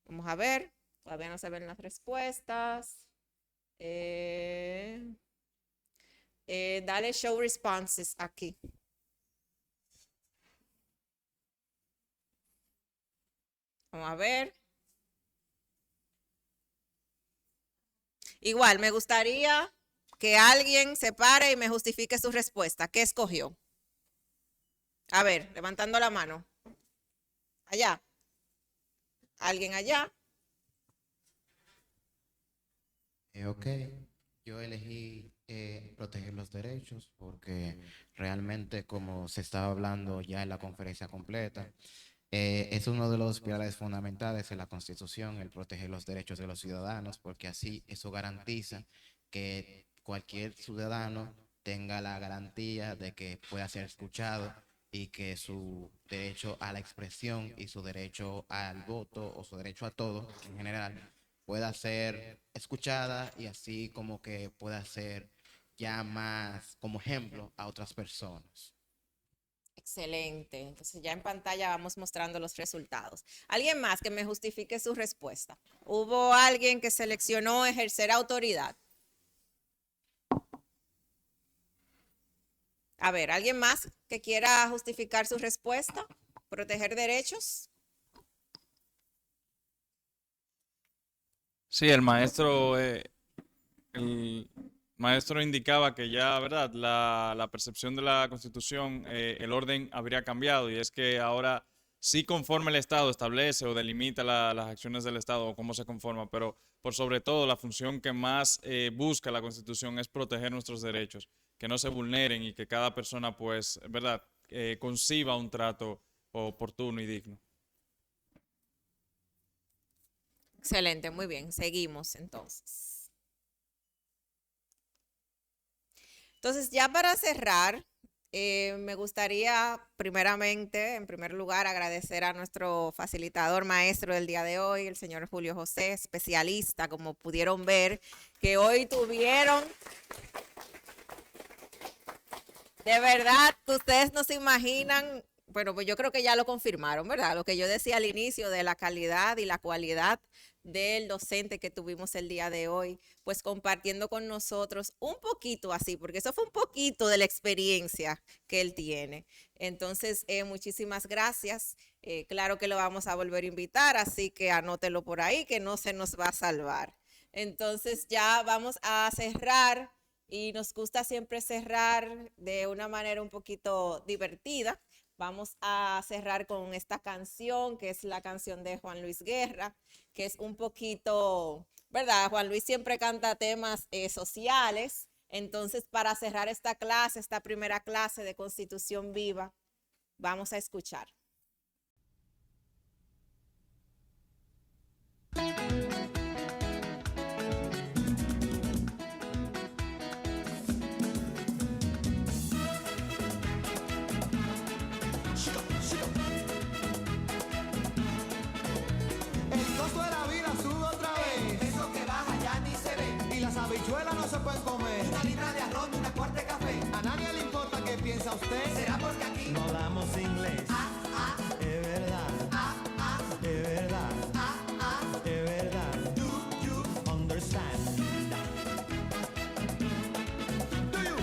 Vamos a ver. Todavía no se ven las respuestas. Dale show responses aquí. Vamos a ver. Igual, me gustaría que alguien se pare y me justifique su respuesta. ¿Qué escogió? A ver, levantando la mano. Allá. ¿Alguien allá? Ok, yo elegí proteger los derechos porque realmente, como se estaba hablando ya en la conferencia completa, es uno de los pilares fundamentales de la Constitución, el proteger los derechos de los ciudadanos, porque así eso garantiza que cualquier ciudadano tenga la garantía de que pueda ser escuchado y que su derecho a la expresión y su derecho al voto o su derecho a todo en general pueda ser escuchada, y así como que pueda ser ya más como ejemplo a otras personas. Excelente. Entonces ya en pantalla vamos mostrando los resultados. ¿Alguien más que me justifique su respuesta? ¿Hubo alguien que seleccionó ejercer autoridad? A ver, ¿alguien más que quiera justificar su respuesta? ¿Proteger derechos? Sí, el maestro indicaba que ya, ¿verdad?, la percepción de la Constitución, el orden habría cambiado, y es que ahora sí, conforme el Estado establece o delimita las acciones del Estado o cómo se conforma, pero por sobre todo la función que más busca la Constitución es proteger nuestros derechos, que no se vulneren y que cada persona, pues, ¿verdad?, conciba un trato oportuno y digno. Excelente, muy bien. Seguimos entonces. Entonces, ya para cerrar, me gustaría primeramente, en primer lugar, agradecer a nuestro facilitador maestro del día de hoy, el señor Julio José, especialista, como pudieron ver, que hoy tuvieron. De verdad, ustedes no se imaginan, bueno, pues yo creo que ya lo confirmaron, ¿verdad? Lo que yo decía al inicio de la calidad y la cualidad del docente que tuvimos el día de hoy, pues compartiendo con nosotros un poquito así, porque eso fue un poquito de la experiencia que él tiene. Entonces, muchísimas gracias. Claro que lo vamos a volver a invitar, así que anótelo por ahí, que no se nos va a salvar. Entonces, ya vamos a cerrar, y nos gusta siempre cerrar de una manera un poquito divertida, Vamos a cerrar con esta canción, que es la canción de Juan Luis Guerra, que es un poquito, ¿verdad? Juan Luis siempre canta temas sociales. Entonces, para cerrar esta clase, esta primera clase de Constitución Viva, vamos a escuchar. El costo de la vida sube otra vez. Eso que baja ya ni se ve. Y las habichuelas no se pueden comer. Una libra de arroz y una cuarta de café. A nadie le importa qué piensa usted. ¿Será porque aquí no hablamos inglés? Es verdad. Es verdad. Es verdad. Do you understand? Do you?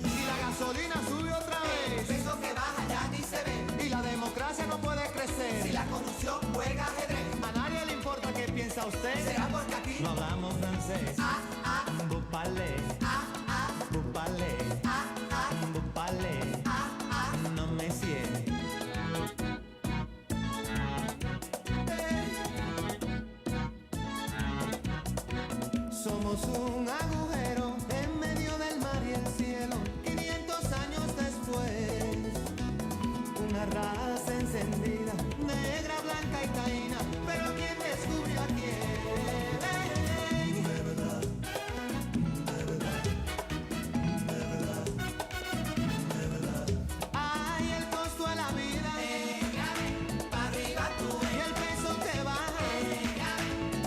Y la gasolina sube otra vez. Eso que baja ya ni se ve. Y la democracia no puede crecer. Si la corrupción juega ajedrez. A nadie le importa qué piensa usted. ¿Será porque aquí no hablamos francés? Vous parlez. Vous parlez. Vous parlez. No me siento. Somos un agujero en medio del mar y el cielo. 500 años después, una raza encendida, negra, blanca y caína. Pero ¿quién descubrió a quién? De verdad, de verdad, de verdad, de verdad. Ay, el costo de la vida, para arriba tú, y el peso que baja,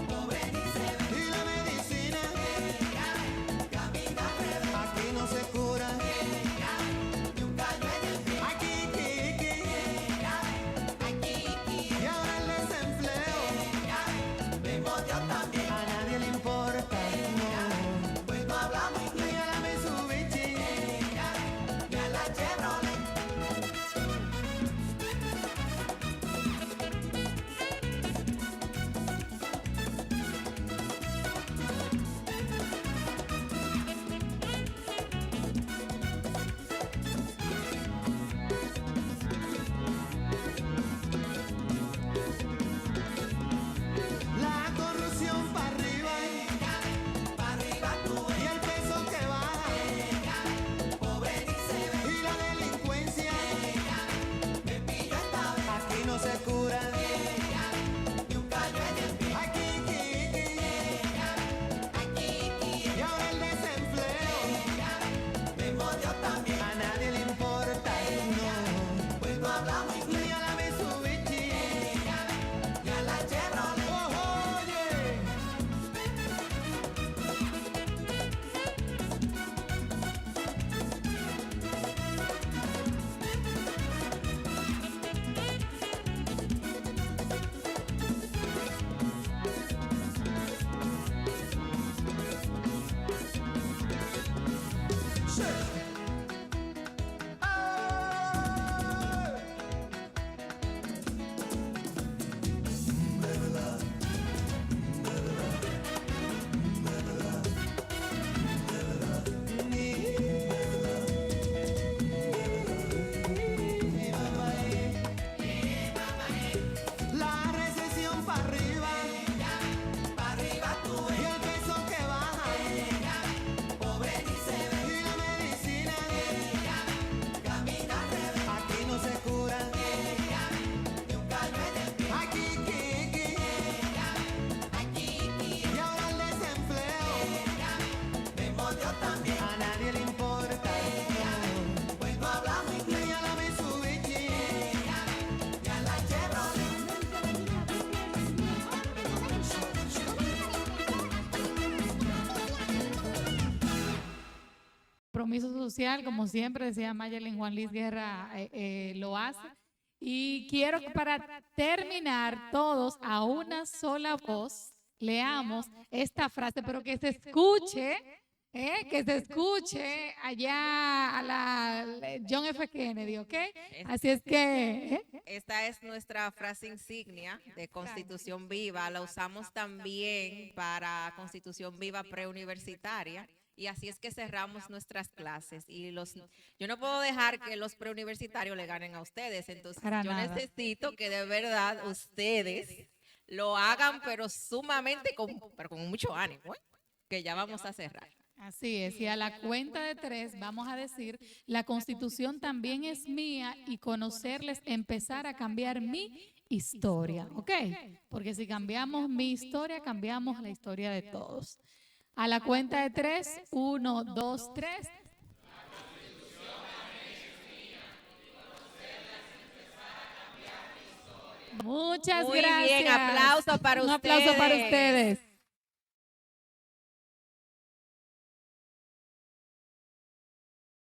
pobre ni se ve, y la medicina, camina al revés. Aquí no se cura, ni un callo en el pie. Aquí, y ahora el desempleo, mismo Dios también. A nadie le importa, no, pues no hablamos inglés. Ni a la Mitsubishi, ni a la Chevrolet. La corrupción para arriba tú, y el peso que baja, pobre ni se ve, y la delincuencia, me pillo esta vez. Aquí no se cura, ni un callo en el pie. Aquí, y ahora el desempleo, mismo Dios también. A nadie le importa, no, pues no hablamos inglés. Ni a la Mitsubishi, ni a la Chevrolet. Oye. La recesión para arriba tú, y el peso que baja, pobre ni se ve, y la medicina, camina al revés. Aquí no se cura, ni un callo en el pie. Aquí, y ahora el desempleo, mismo Dios también. A nadie le importa, no, pues no hablamos inglés. Ni a la Mitsubishi, ni a la Chevrolet. Compromiso social, como siempre decía Mayerlin, Juan Luis Guerra lo hace. Y quiero que para terminar todos a una sola voz leamos esta frase, pero que se escuche, allá a la John F. Kennedy, ¿ok? Así es que... Esta es nuestra frase insignia de Constitución Viva. La usamos también para Constitución Viva preuniversitaria. Y así es que cerramos nuestras clases. Y yo no puedo dejar que los preuniversitarios le ganen a ustedes. Entonces, Para yo nada. necesito que de verdad ustedes lo hagan, pero sumamente, pero con mucho ánimo, ¿eh? Que ya vamos a cerrar. Así es, y a la cuenta de 3 vamos a decir, la Constitución también es mía y conocerles, empezar a cambiar mi historia, ¿ok? Porque si cambiamos mi historia, cambiamos la historia de todos. A la cuenta de 3, 1, 2, 3. Muchas Muy gracias. bien, aplauso para Un aplauso para ustedes. ustedes.